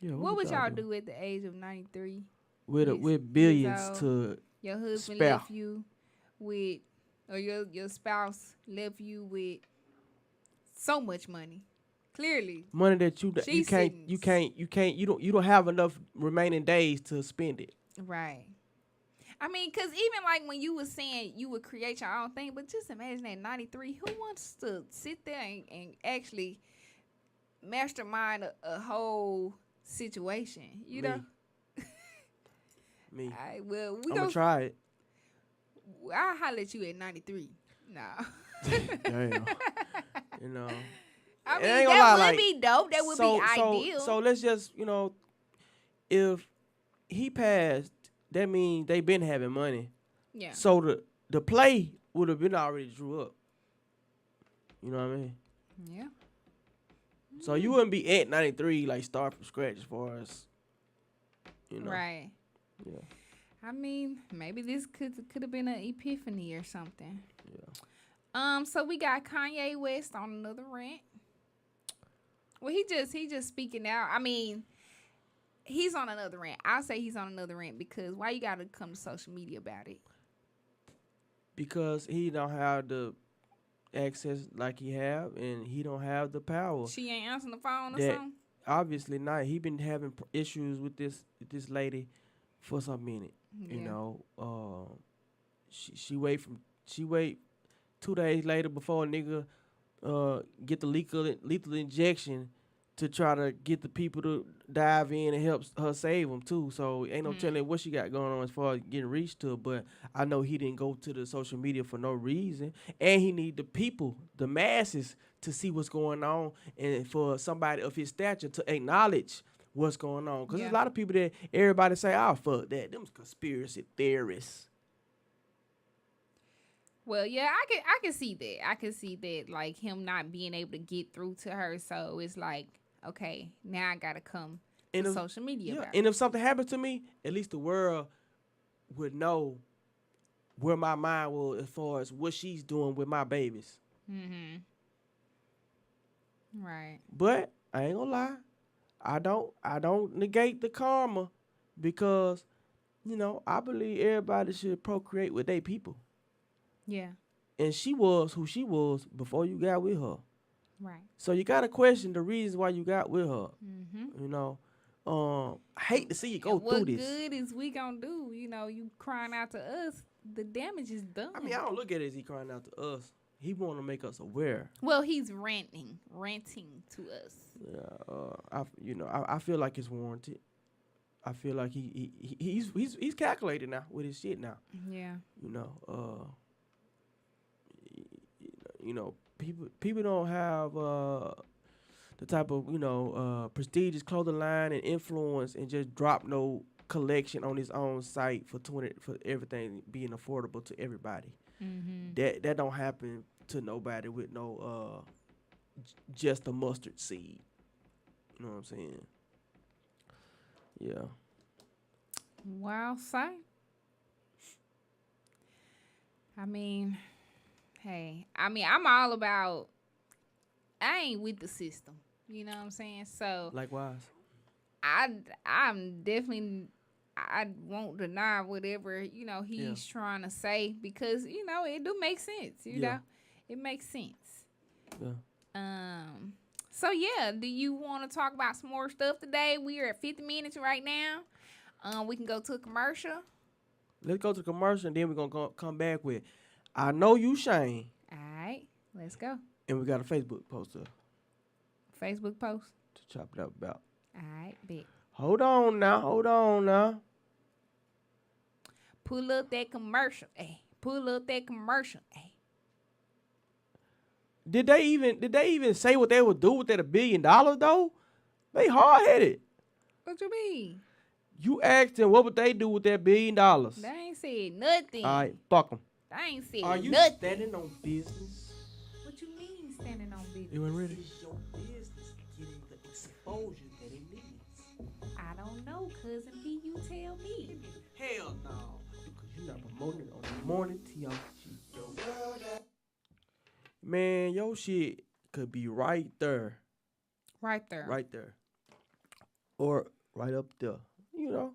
Yeah.
What would y'all do at the age of 93?
With billions to
your husband
spare.
left you with, or your spouse left you with so much money. Clearly,
money that you don't have enough remaining days to spend it.
Right. I mean, because even like when you were saying you would create your own thing, but just imagine at 93, who wants to sit there and actually mastermind a whole situation? You know?
Me.
Well,
I'm going to try it.
I'll holler at you at 93. Nah.
Damn. You know.
I mean, that would be dope. That would be ideal.
So let's just, if he passed, that means they been having money.
Yeah.
So the play would have been already drew up. You know what I mean?
Yeah.
So you wouldn't be at 93 like start from scratch as far as,
Right.
Yeah.
I mean, maybe this could have been an epiphany or something.
Yeah.
So we got Kanye West on another rant. Well, he just speaking out. I mean, he's on another rant. I'll say he's on another rant because why you got to come to social media about it?
Because he don't have the access like he have, and he don't have the power.
She ain't answering the phone or something?
Obviously not. He been having issues with this lady for some minute.
Yeah.
You know, she wait 2 days later before a nigga get the lethal injection to try to get the people to dive in and help her save them too. So ain't no telling what she got going on as far as getting reached to. But I know he didn't go to the social media for no reason, and he need the people, the masses, to see what's going on, and for somebody of his stature to acknowledge what's going on. Because there's a lot of people that everybody say, "Oh, fuck that, them conspiracy theorists."
Well, yeah, I can see that. I can see that, like, him not being able to get through to her. So it's like, okay, now I got to come to social media about it.
And if something happened to me, at least the world would know where my mind was as far as what she's doing with my babies.
Mm-hmm. Right.
But I ain't gonna lie, I don't negate the karma because, I believe everybody should procreate with their people.
Yeah.
And she was who she was before you got with her.
Right.
So you gotta question the reasons why you got with her.
Mm-hmm.
I hate to see you go through this.
What good is we gonna do? You crying out to us, the damage is done.
I mean, I don't look at it as he crying out to us. He want to make us aware.
Well, he's ranting to us.
Yeah, I feel like it's warranted. I feel like he's calculated now with his shit now.
Yeah.
People don't have the type of prestigious clothing line and influence and just drop no collection on his own site for everything being affordable to everybody.
Mm-hmm.
That don't happen to nobody with no just a mustard seed. You know what I'm saying? Yeah.
Well, say. I mean, hey, I'm all about. I ain't with the system. You know what I'm saying? So
Likewise.
I'm definitely. I won't deny whatever he's trying to say because it do make sense. You know, it makes sense.
Yeah.
So yeah, do you want to talk about some more stuff today? We are at 50 minutes right now. We can go to a commercial.
Let's go to commercial, and then we're gonna come back with I Know You Shane.
All right, let's go.
And we got a Facebook post
Facebook post
to chop it up about.
All right, bet.
Hold on now.
Pull up that commercial, hey. Pull up that commercial, hey.
Did they even say what they would do with that $1 billion though? They hard headed.
What you mean?
You asked them what would they do with that $1 billion.
They ain't said nothing.
All right, fuck them.
They ain't said
Are you
nothing.
standing on business?
What you mean standing on business?
You ain't ready?
Is your business getting the exposure that it needs?
I don't know, cousin P. You tell me.
Hell no.
Because you're not promoting it on the morning TLC. Man, your shit could be right there.
Right there.
Right there. Or right up there. You know.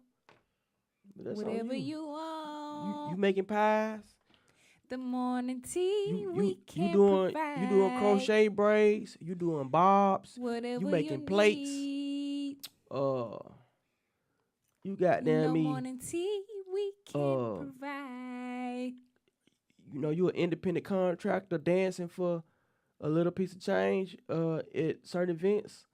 But that's on
Whatever
you.
you want.
You making pies?
The morning tea we can
you doing
provide.
you doing crochet braids? You doing bobs?
Whatever
you making plates?
Need.
You goddamn
The
me.
morning tea we can provide.
You an independent contractor dancing for a little piece of change at certain events.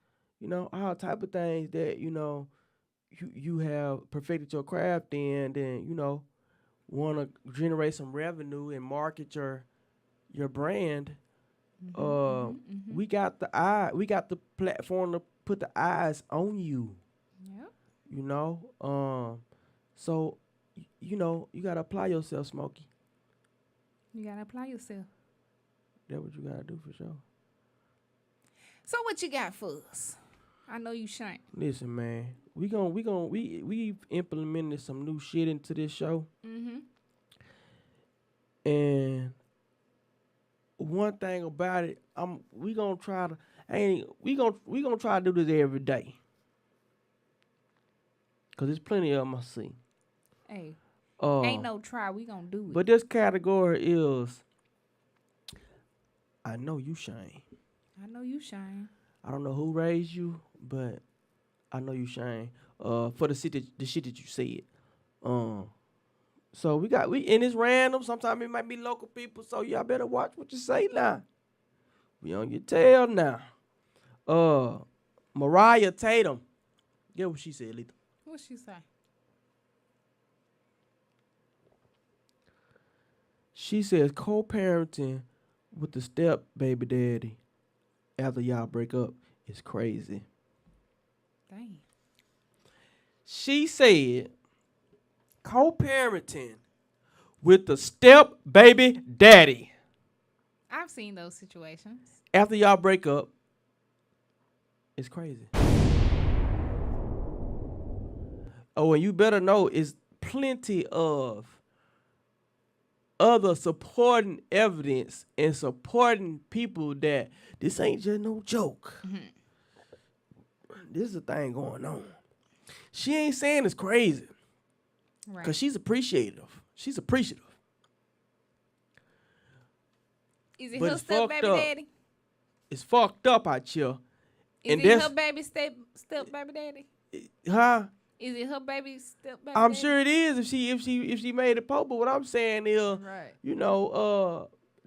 All type of things that you have perfected your craft in. Then want to generate some revenue and market your brand. We got the platform to put the eyes on you.
Yep.
So you gotta apply yourself, Smokey.
You gotta apply yourself.
That's what you gotta do for sure.
So what you got for us? I know you shine.
Listen, man, we've implemented some new shit into this show.
Mm-hmm.
And one thing about it, we gonna try to do this every day. Cause there's plenty of them I see.
Hey, ain't no try. We gonna do it.
But this category is, I know you shine.
I know you shine.
I don't know who raised you, but I know you shine. For the shit that you said. So we and it's random. Sometimes it might be local people. So y'all better watch what you say now. We on your tail now. Mariah Tatum. Get what she said, Lita.
What she say?
She says co-parenting with the step baby daddy after y'all break up is crazy.
Dang.
She said co-parenting with the step baby daddy
I've seen those situations.
after y'all break up is crazy. Oh, and you better know it's plenty of other supporting evidence and supporting people that this ain't just no joke.
Mm-hmm.
This is a thing going on. She ain't saying it's crazy.
Right.
Because she's appreciative. She's appreciative.
Is it
But
her
it's
step
fucked
baby
up.
daddy?
It's fucked up out here.
Is
And
it
that's-
her baby step baby daddy?
Huh?
Is it her baby step baby
I'm
daddy?
sure it is if she made it public. What I'm saying is,
Right.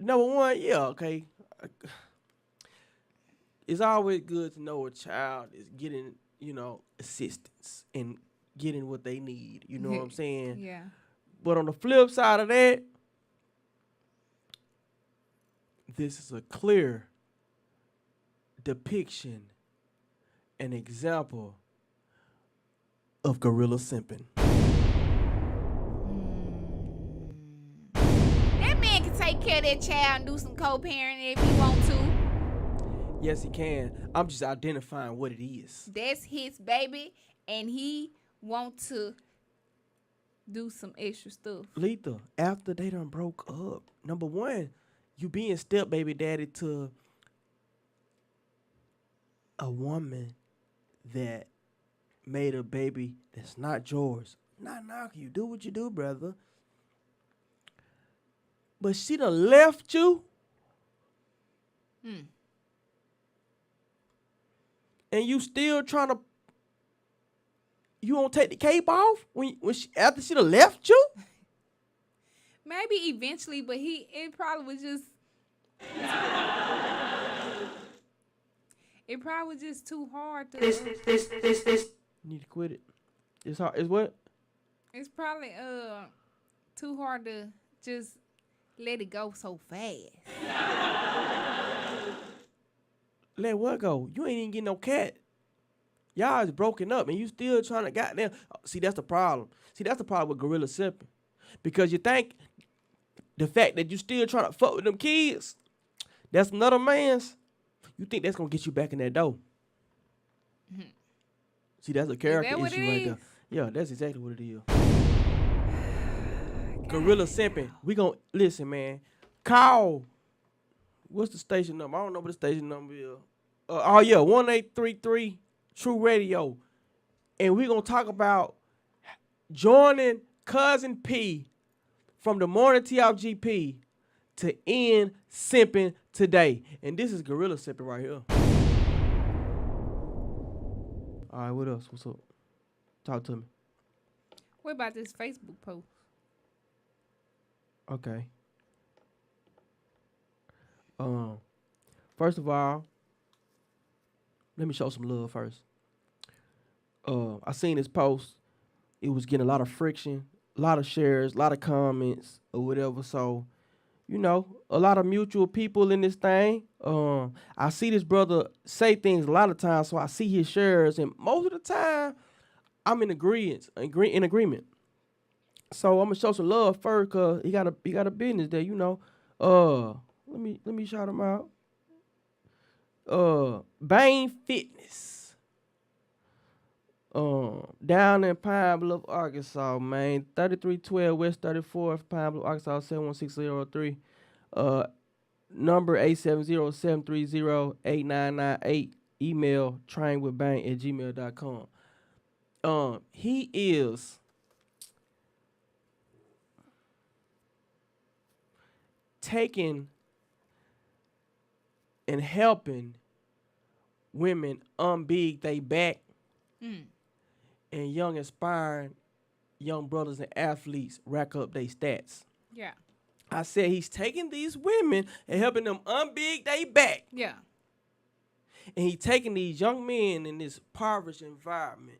number one, yeah, okay. It's always good to know a child is getting, assistance and getting what they need. You know what I'm saying?
Yeah.
But on the flip side of that, this is a clear depiction, an example of gorilla simping.
That man can take care of that child and do some co-parenting if he want to.
Yes, he can. I'm just identifying what it is.
That's his baby, and he want to do some extra stuff.
Letha, after they done broke up, number one, you being step baby daddy to a woman that made a baby that's not yours. Not knocking you. Do what you do, brother. But she done left you. And you still trying to, you won't take the cape off after she done left you?
Maybe eventually, but it probably was just it probably was just too hard to.
Need to quit it. It's hard. It's what?
It's probably too hard to just let it go so fast.
Let what go? You ain't even getting no cat. Y'all is broken up and you still trying to goddamn. See, that's the problem. See, that's the problem with gorilla sipping. Because you think the fact that you still trying to fuck with them kids, that's another man's, you think that's going to get you back in that door. See, that's a character
what
issue
it
right there.
is?
Yeah, that's exactly what it is. Gorilla simping. We going to, listen, man. Call. What's the station number? I don't know what the station number is. 1833 True Radio. And we're going to talk about joining Cousin P from the Morning TFGP to end simping today. And this is gorilla simping right here. All right, what else? What's up? Talk to me.
What about this Facebook post?
Okay. First of all, let me show some love first. I seen this post. It was getting a lot of friction, a lot of shares, a lot of comments or whatever. So, a lot of mutual people in this thing. I see this brother say things a lot of times, so I see his shares, and most of the time, I'm in agreement. So I'm gonna show some love first, cause he got a business there, Let me shout him out. Bane Fitness. Down in Pine Bluff, Arkansas, man. 3312 West 34th, Pine Bluff, Arkansas, 71603. Number 870-730-8998. Email trainwithbane@gmail.com. He is taking and helping women unbig they back and young aspiring young brothers and athletes rack up their stats.
Yeah.
I said he's taking these women and helping them unbig they back.
Yeah.
And he's taking these young men in this impoverished environment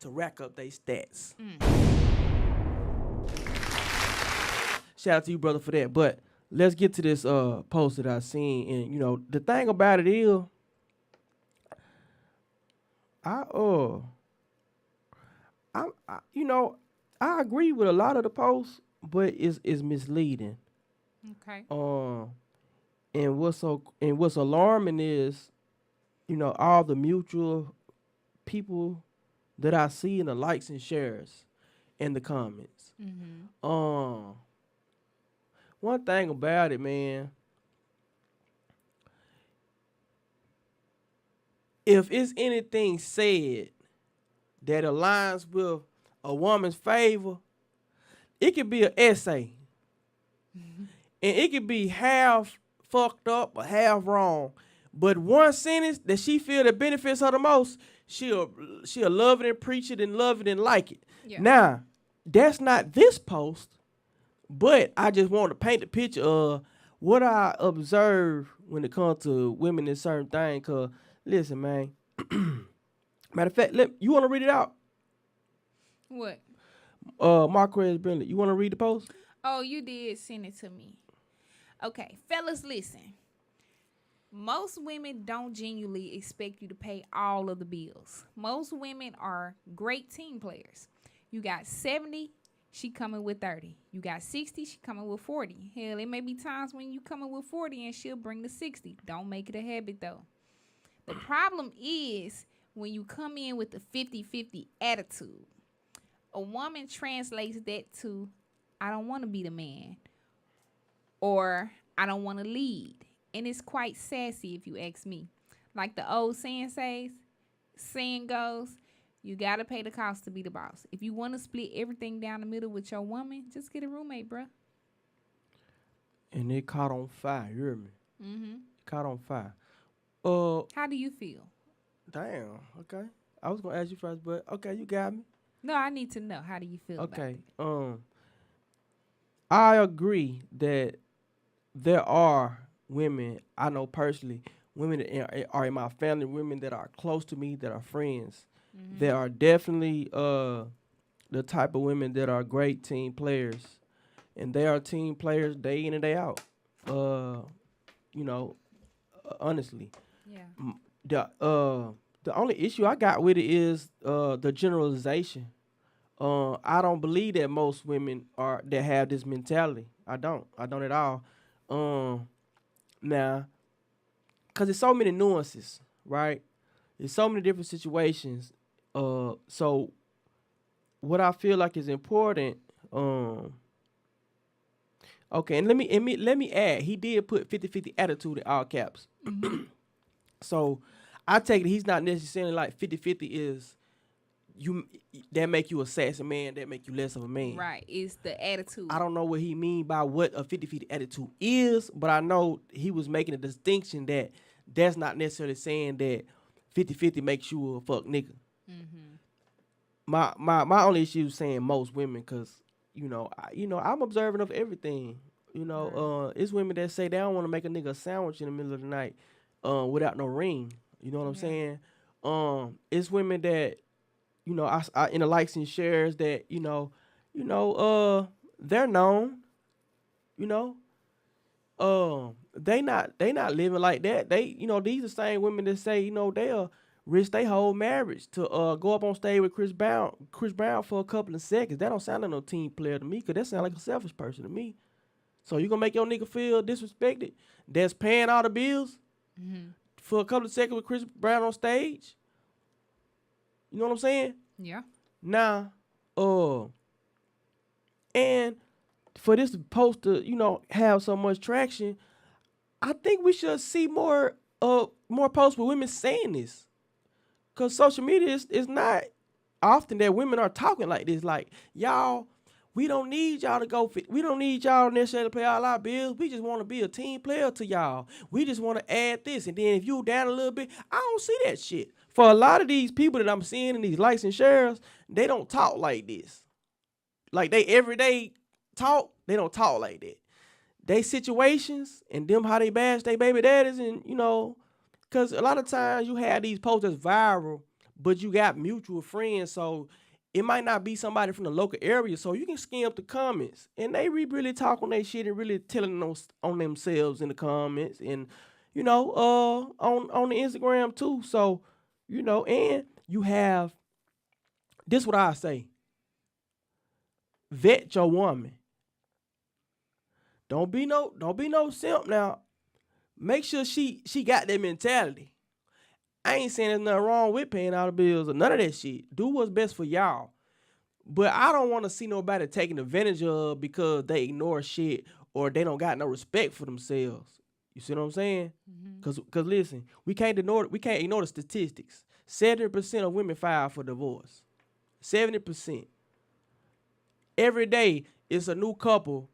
to rack up their stats. Shout out to you, brother, for that. But let's get to this post that I seen. And, the thing about it is, I agree with a lot of the posts, but it's misleading.
Okay.
And what's alarming is, all the mutual people that I see in the likes and shares in the comments. One thing about it, man, if it's anything said that aligns with a woman's favor, it could be an essay. And it could be half fucked up or half wrong. But one sentence that she feel that benefits her the most, she'll love it and preach it and love it and like it.
Yeah.
Now, that's not this post, but I just want to paint the picture of what I observe when it comes to women in certain things, cause listen, man. Matter of fact, you want to read it out?
What?
Marquez Bentley, you want to read the post?
Oh, you did send it to me. Okay, fellas, listen. Most women don't genuinely expect you to pay all of the bills. Most women are great team players. You got 70, she coming with 30. You got 60, she coming with 40. Hell, it may be times when you coming with 40 and she'll bring the 60. Don't make it a habit, though. The problem is when you come in with the 50-50 attitude. A woman translates that to, I don't want to be the man, or I don't want to lead. And it's quite sassy if you ask me. Like the old saying goes, you got to pay the cost to be the boss. If you want to split everything down the middle with your woman, just get a roommate, bruh.
And it caught on fire, you hear me?
Mm-hmm.
Caught on fire.
How do you feel?
Damn, okay. I was going to ask you first, but okay, you got me.
No, I need to know. How do you feel about
Okay.
it?
I agree that there are women I know personally, women that are in my family, women that are close to me, that are friends. There are definitely the type of women that are great team players, and they are team players day in and day out. Honestly,
Yeah.
The only issue I got with it is the generalization. I don't believe that most women that have this mentality. I don't at all. Now, cause there's so many nuances, right? There's so many different situations. So what I feel like is important. Okay, and let me add. He did put 50-50 attitude in all caps. So I take it he's not necessarily like 50-50 is you that make you a sassy man, that make you less of a man.
Right. It's the attitude.
I don't know what he mean by what a 50-50 attitude is, but I know he was making a distinction that that's not necessarily saying that 50-50 makes you a fuck nigga. My only issue is saying most women, cause I'm observant of everything. It's women that say they don't want to make a nigga a sandwich in the middle of the night, without no ring. You know what I'm saying? It's women that, I in the likes and shares that, they're known. They not living like that. They, these are the same women that say, they'll risk their whole marriage to go up on stage with Chris Brown for a couple of seconds. That don't sound like no team player to me, cause that sound like a selfish person to me. So you gonna make your nigga feel disrespected? That's paying all the bills for a couple of seconds with Chris Brown on stage. You know what I'm saying?
Yeah.
Now, and for this post to, have so much traction, I think we should see more posts with women saying this. Cause social media is not often that women are talking like this. Like, y'all, we don't need y'all to go we don't need y'all necessarily to pay all our bills. We just want to be a team player to y'all. We just want to add this. And then if you down a little bit, I don't see that shit. For a lot of these people that I'm seeing in these likes and shares, they don't talk like this. Like they everyday talk, they don't talk like that. They situations and them how they bash they baby daddies and, because a lot of times you have these posts that's viral, but you got mutual friends, so it might not be somebody from the local area, so you can skim up the comments. And they really talk on their shit and really telling on themselves in the comments and, on the Instagram too. So, and you have, this what I say, vet your woman. Don't be no simp now. Make sure she got that mentality. I ain't saying there's nothing wrong with paying all the bills or none of that shit. Do what's best for y'all. But I don't want to see nobody taking advantage of because they ignore shit or they don't got no respect for themselves. You see what I'm saying? Cause listen, we can't ignore the statistics. 70% of women file for divorce. 70%. Every day it's a new couple.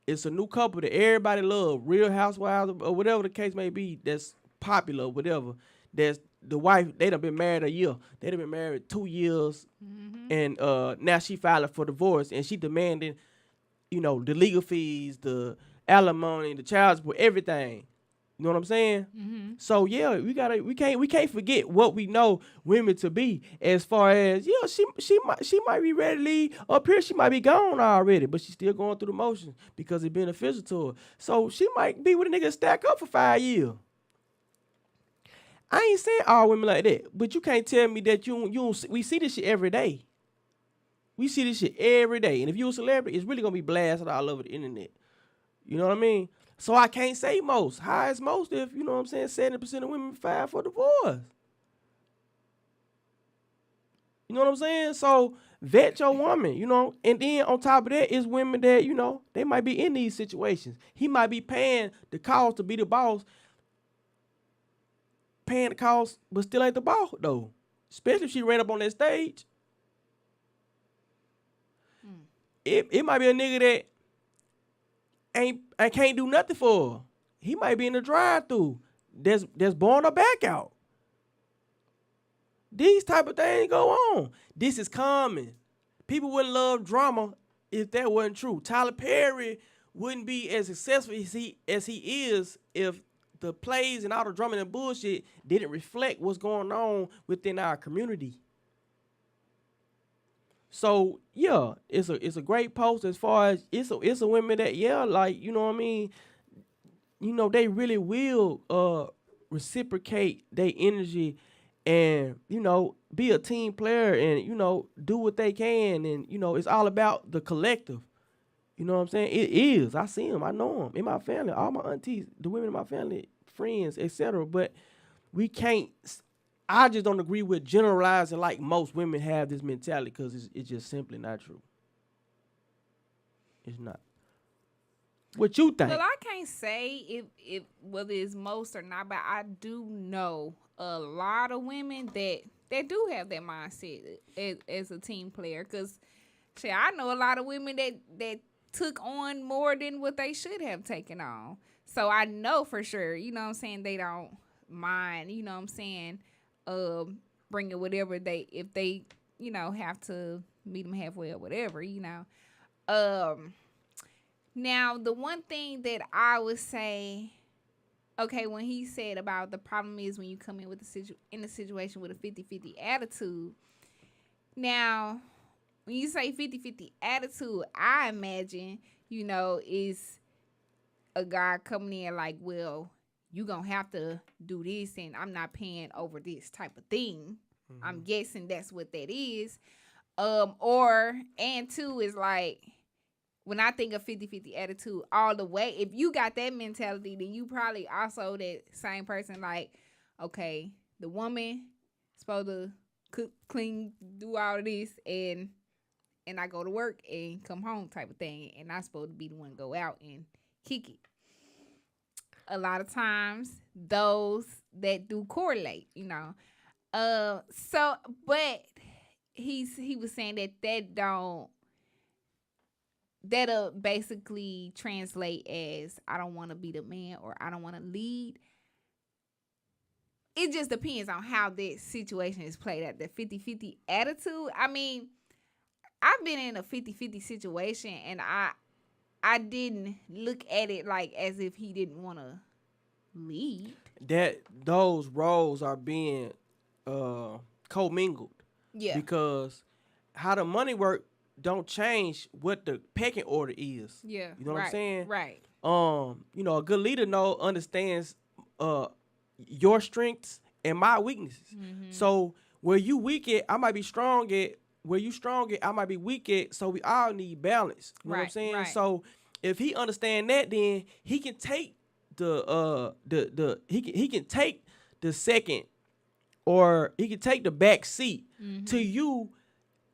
It's a new couple that everybody love, Real Housewives or whatever the case may be, that's popular or whatever. That's the wife, they done been married a year. They done been married 2 years. And now she filing for divorce and she demanding, the legal fees, the alimony, the child support, everything. You know what I'm saying?
Mm-hmm.
So yeah, we can't forget what we know women to be. As far as she might be ready to leave up here. She might be gone already, but she's still going through the motions because it's beneficial to her. So she might be with a nigga stack up for 5 years. I ain't saying all women like that, but you can't tell me that you don't. We see this shit every day. We see this shit every day, and if you a celebrity, it's really gonna be blasted all over the internet. You know what I mean? So I can't say most. High as most if, you know what I'm saying, 70% of women file for divorce. You know what I'm saying? So vet your woman, you know, and then on top of that is women that, you know, they might be in these situations. He might be paying the cost to be the boss, paying the cost, but still ain't the boss though. Especially if she ran up on that stage. It might be a nigga that I can't do nothing for her. He might be in the drive-thru. That's blowing her back out. These type of things go on. This is common. People wouldn't love drama if that wasn't true. Tyler Perry wouldn't be as successful as he is if the plays and all the drumming and bullshit didn't reflect what's going on within our community. So yeah, it's a great post as far as it's a women that, yeah, like, you know what I mean, you know, they really will reciprocate their energy and, you know, be a team player and, you know, do what they can, and, you know, it's all about the collective. You know what I'm saying? It is. I see them. I know them in my family. All my aunties, the women in my family, friends, etc. But we can't. I just don't agree with generalizing like most women have this mentality, because it's just simply not true. It's not. What you think?
Well, I can't say if whether it's most or not, but I do know a lot of women that do have that mindset as a team player. Because, I know a lot of women that took on more than what they should have taken on. So I know for sure, you know what I'm saying, they don't mind, you know what I'm saying, bringing whatever if they, you know, have to meet them halfway or whatever, you know. Now, the one thing that I would say, okay, when he said about the problem is when you come in with in a situation with a 50-50 attitude. Now, when you say 50-50 attitude, I imagine, you know, is a guy coming in like, well, you gonna have to do this and I'm not paying over this type of thing. Mm-hmm. I'm guessing that's what that is. And two is like, when I think of 50-50 attitude all the way, if you got that mentality, then you probably also that same person like, okay, the woman supposed to cook, clean, do all of this, and I go to work and come home type of thing, and I'm supposed to be the one to go out and kick it. A lot of times, those that do correlate, you know. But he was saying that'll basically translate as I don't want to be the man or I don't want to lead. It just depends on how that situation is played out. The 50-50 attitude. I mean, I've been in a 50-50 situation and I didn't look at it like as if he didn't want to lead.
That those roles are being commingled. Yeah. Because how the money work don't change what the pecking order is. Yeah. You know what I'm saying? Right. You know, a good leader understands your strengths and my weaknesses. Mm-hmm. So where you weak at, I might be strong at. Where you strong at, I might be weak at. So we all need balance. You know what I'm saying? Right. So if he understand that, then he can take he can take the second, or he can take the back seat to you.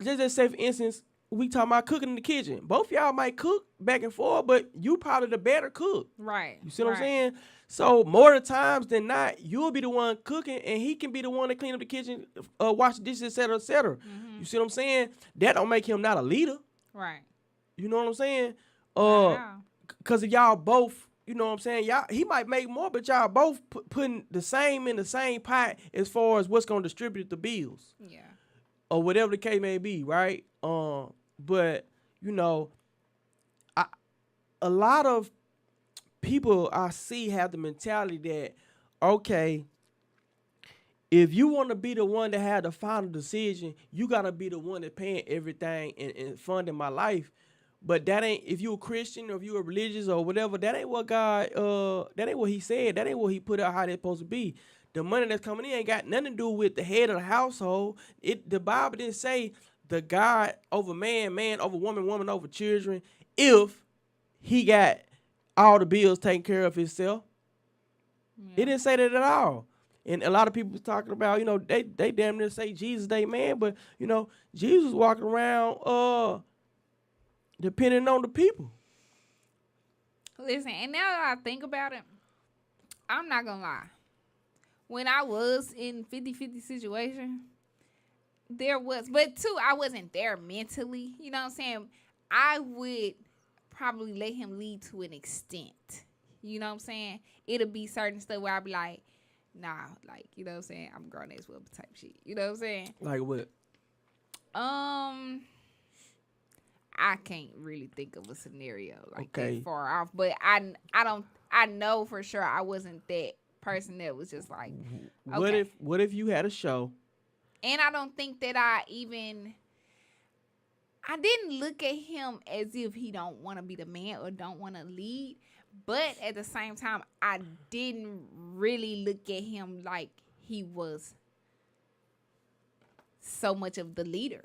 Just say, for instance, we talking about cooking in the kitchen. Both y'all might cook back and forth, but you probably the better cook. Right. You see what I'm saying? So more of the times than not, you'll be the one cooking, and he can be the one to clean up the kitchen, wash the dishes, et cetera, et cetera. Mm-hmm. You see what I'm saying? That don't make him not a leader. Right. You know what I'm saying? Because if y'all both, you know what I'm saying, he might make more, but y'all both putting the same in the same pot as far as what's going to distribute the bills. Yeah. Or whatever the case may be, right? But, you know, a lot of people I see have the mentality that, okay, if you want to be the one that had the final decision, you got to be the one that paying everything and funding my life. But that ain't, if you a Christian or if you a religious or whatever, that ain't what God, that ain't what he said. That ain't what he put out how they're supposed to be. The money that's coming in ain't got nothing to do with the head of the household. The Bible didn't say the God over man, man over woman, woman over children, if he got all the bills taken care of himself. Yeah. It didn't say that at all. And a lot of people was talking about, you know, they damn near say Jesus they man, but, you know, Jesus was walking around depending on the people.
Listen, and now that I think about it, I'm not going to lie. When I was in 50-50 situation, there was, but too, I wasn't there mentally. You know what I'm saying? I would probably let him lead to an extent. You know what I'm saying? It'll be certain stuff where I'll be like, nah, like, you know what I'm saying? I'm grown as well type shit. You know what I'm saying?
Like what?
I can't really think of a scenario like that far off, but I know for sure I wasn't that person that was just like, okay.
What if you had a show?
And I don't think that I didn't look at him as if he don't want to be the man or don't want to lead, but at the same time, I didn't really look at him like he was so much of the leader.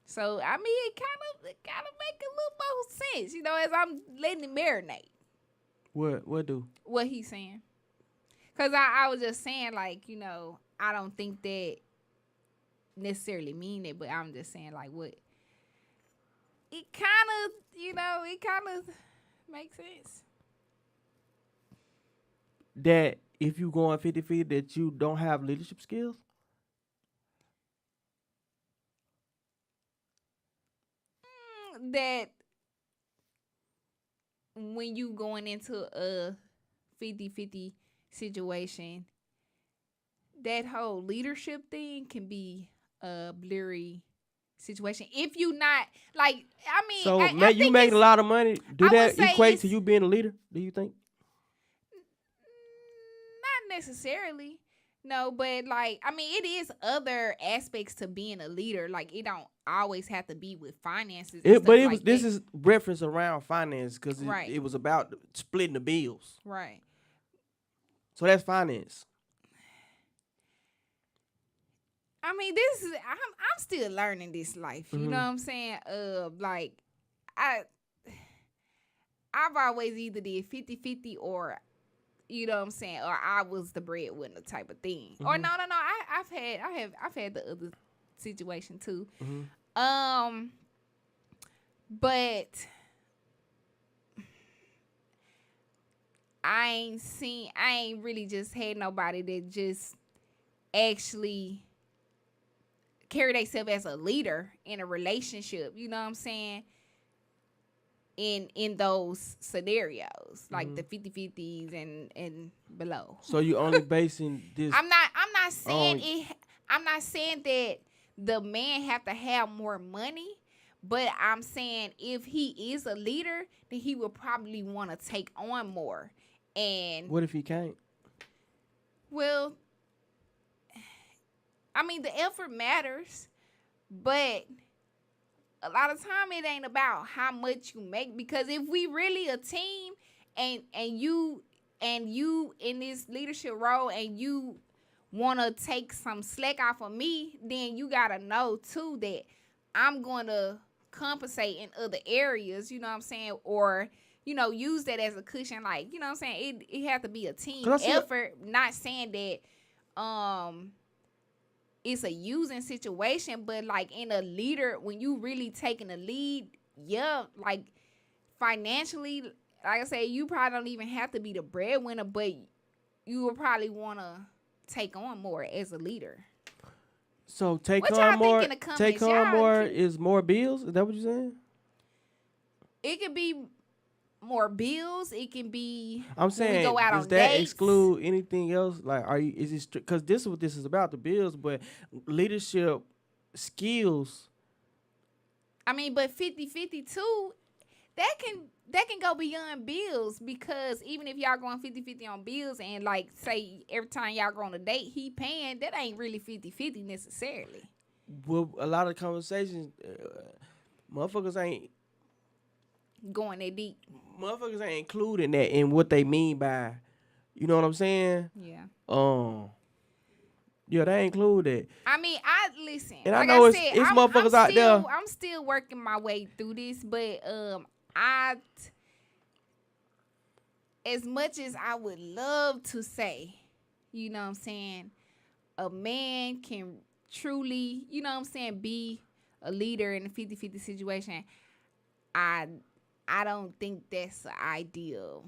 So, I mean, it kind of make a little more sense, you know, as I'm letting it marinate.
What do?
What he's saying. Because I was just saying, like, you know, I don't think that necessarily mean it, but I'm just saying, like, what. It kind of, you know, makes sense.
That if you go on 50-50, that you don't have leadership skills?
That when you going into a 50-50 situation, that whole leadership thing can be a blurry situation. If you not, like, I mean,
so
I
you make a lot of money. Do that equate to you being a leader, do you think?
Not necessarily. No, but, like, I mean, it is other aspects to being a leader. Like, it don't always have to be with finances.
This is reference around finance because it was about splitting the bills.
Right.
So that's finance.
I mean, this is I'm still learning this life. You know what I'm saying? Like, I've always either did 50-50 or, you know what I'm saying, or I was the breadwinner type of thing. Or no. I've had the other situation too. But I ain't really just had nobody that just actually carry themselves as a leader in a relationship. You know what I'm saying? In those scenarios, like the 50-50s and below.
So you only basing this.
I'm not saying it. I'm not saying that the man have to have more money, but I'm saying if he is a leader, then he will probably want to take on more. And
what if he can't?
Well, I mean, the effort matters, but a lot of time it ain't about how much you make, because if we really a team and you in this leadership role and you want to take some slack off of me, then you got to know too that I'm going to compensate in other areas, you know what I'm saying? Or, you know, use that as a cushion. Like, you know what I'm saying? It have to be a team effort, not saying that it's a using situation, but like in a leader, when you really taking a lead, yeah, like financially, like I say, you probably don't even have to be the breadwinner, but you will probably want to take on more as a leader.
So take on more is more bills? Is that what you're saying?
It could be more bills. It can be.
I'm saying,
go out
does
on
that
dates.
exclude anything else? Like, is it because this is what this is about, the bills, but leadership skills.
I mean, but 50-50 too. that can go beyond bills, because even if y'all going 50-50 on bills and like say every time y'all go on a date he paying, that ain't really 50-50 necessarily.
Well, a lot of conversations, motherfuckers ain't
Going that deep.
including that in what they mean by, you know what I'm saying?
Yeah.
Yeah, they include that.
I mean, I listen.
And
like
I know
I
it's
said,
motherfuckers out there.
I'm still working my way through this, but as much as I would love to say, you know what I'm saying, a man can truly, you know what I'm saying, be a leader in a 50-50 situation, I don't think that's the ideal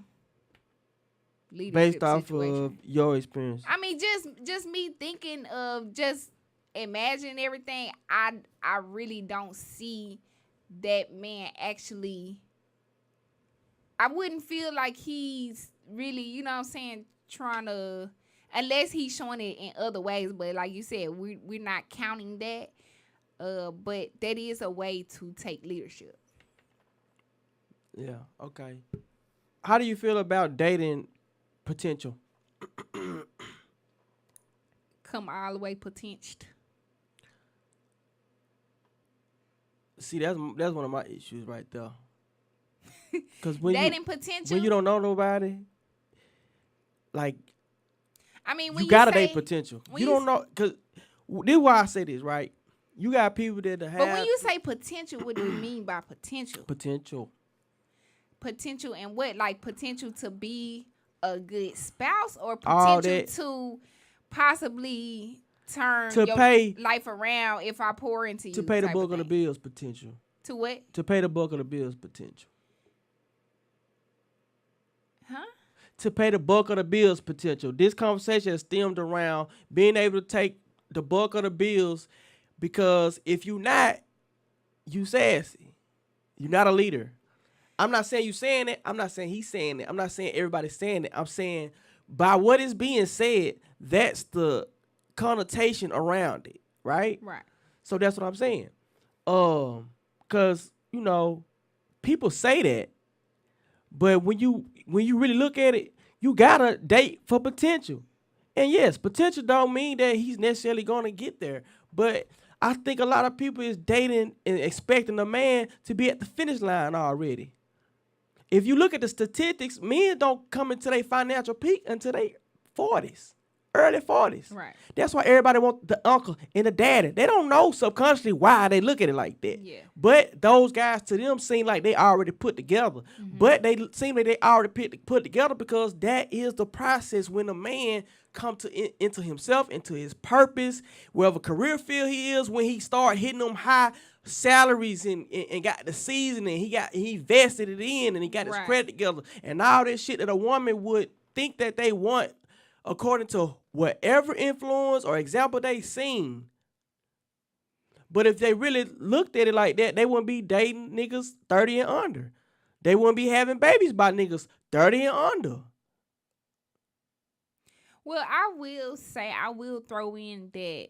leadership
Based off
situation.
of your experience.
I mean, just me thinking of just imagining everything, I really don't see that man actually. I wouldn't feel like he's really, you know what I'm saying, trying to, unless he's showing it in other ways. But like you said, we're not counting that. But that is a way to take leadership.
Yeah, okay. How do you feel about dating potential?
Come all the way potential.
See, that's one of my issues right there. Because when
Dating potential.
when you don't know nobody, like,
I mean, when
you gotta
say,
date potential.
when
You
you
don't know, because this is why I say this, right? You got people that have
But when you say potential, what do you mean by potential?
potential.
Potential and what? Like potential to be a good spouse, or
All
potential
that.
to possibly turn
To
your
pay-
life around if I pour into you?
To pay the
type
bulk of the
thing?
bills potential.
To what?
To pay the bulk of the bills potential.
Huh?
To pay the bulk of the bills potential. This conversation has stemmed around being able to take the bulk of the bills, because if you not, you sassy. You're not a leader. I'm not saying you saying it. I'm not saying he's saying it. I'm not saying everybody's saying it. I'm saying by what is being said, that's the connotation around it, right?
Right.
So that's what I'm saying. Cause you know, people say that, but when you really look at it, you gotta date for potential. And yes, potential don't mean that he's necessarily gonna get there. But I think a lot of people is dating and expecting a man to be at the finish line already. If you look at the statistics, men don't come into their financial peak until they 40s, early 40s.
Right.
That's why everybody wants the uncle and the daddy. They don't know subconsciously why they look at it like that.
Yeah.
But those guys, to them, seem like they already put together.
Mm-hmm.
But they seem like they already put together, because that is the process when a man come into himself, into his purpose, wherever career field he is, when he start hitting them high salaries and got the season, and he vested it in, and he got his
Right.
credit together, and all that shit that a woman would think that they want according to whatever influence or example they seen. But if they really looked at it like that, they wouldn't be dating niggas 30 and under. They wouldn't be having babies by niggas 30 and under.
Well, I will throw in that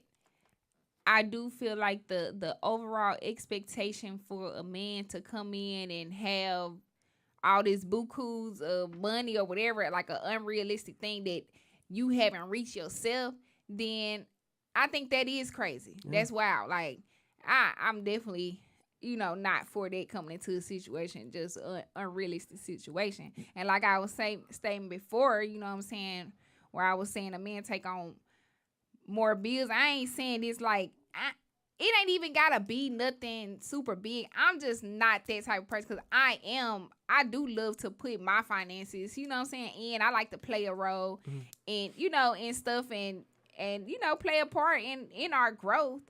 I do feel like the overall expectation for a man to come in and have all this bukus of money or whatever, like an unrealistic thing that you haven't reached yourself, then I think that is crazy. Yeah. That's wild. Like, I'm definitely, not for that coming into a situation, just an unrealistic situation. And like I was stating before, you know what I'm saying, where I was saying a man take on more bills. I ain't saying this like, it ain't even gotta be nothing super big. I'm just not that type of person, because I do love to put my finances, you know what I'm saying, in. I like to play a role and, and stuff and play a part in our growth.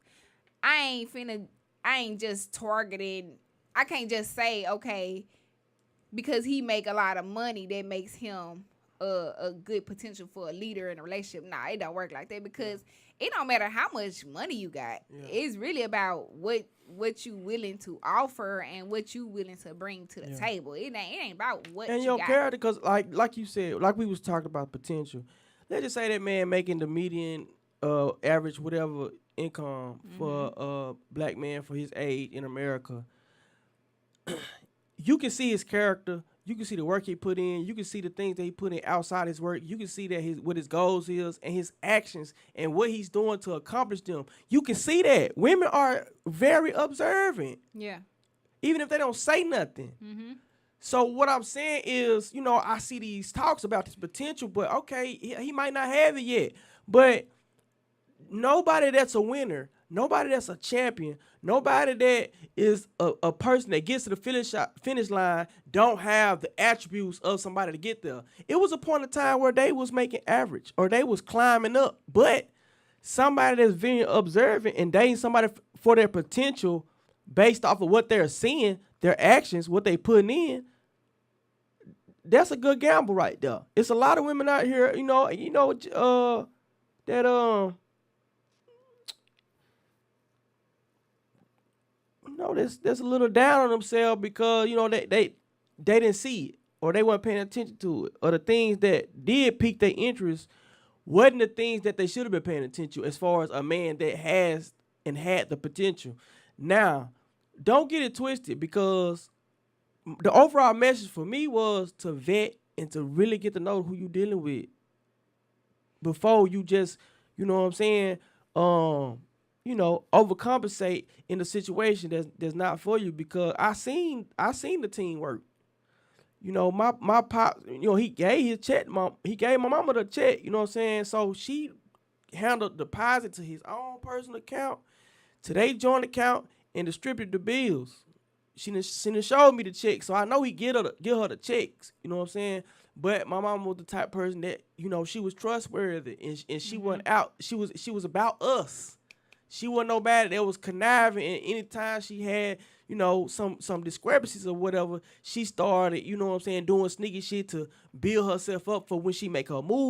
I ain't just targeted. I can't just say, okay, because he make a lot of money, that makes him a good potential for a leader in a relationship. Nah, it don't work like that, because it don't matter how much money you got. Yeah. It's really about what you willing to offer and what you willing to bring to the table. It ain't about what
and
you
your
got.
character, because like you said, like we was talking about potential. Let's just say that man making the median average whatever income for a black man for his age in America. you can see his character. You can see the work he put in. You can see the things that he put in outside his work. You can see that what his goals is and his actions and what he's doing to accomplish them. You can see that. Women are very observant.
Yeah.
Even if they don't say nothing.
Mm-hmm.
So what I'm saying is, I see these talks about this potential, but okay, he might not have it yet. But nobody that's a winner, nobody that's a champion, nobody that is a person that gets to the finish line don't have the attributes of somebody to get there. It was a point in time where they was making average or they was climbing up, but somebody that's very observant and dating somebody for their potential based off of what they're seeing, their actions, what they putting in, that's a good gamble right there. It's a lot of women out here, there's a little down on themselves because they didn't see it or they weren't paying attention to it, or the things that did pique their interest wasn't the things that they should have been paying attention to as far as a man that has and had the potential. Now, don't get it twisted, because the overall message for me was to vet and to really get to know who you dealing with before you just, overcompensate in a situation that's not for you. Because I seen the team work. My pop, he gave his check. He gave my mama the check. You know what I'm saying? So she handled deposit to his own personal account, to their joint account, and distributed the bills. She done showed me the check, so I know he give her the checks. You know what I'm saying? But my mom was the type of person that she was trustworthy, and she wasn't out. She was about us. She wasn't nobody that was conniving. And anytime she had some discrepancies or whatever, she started doing sneaky shit to build herself up for when she make her move.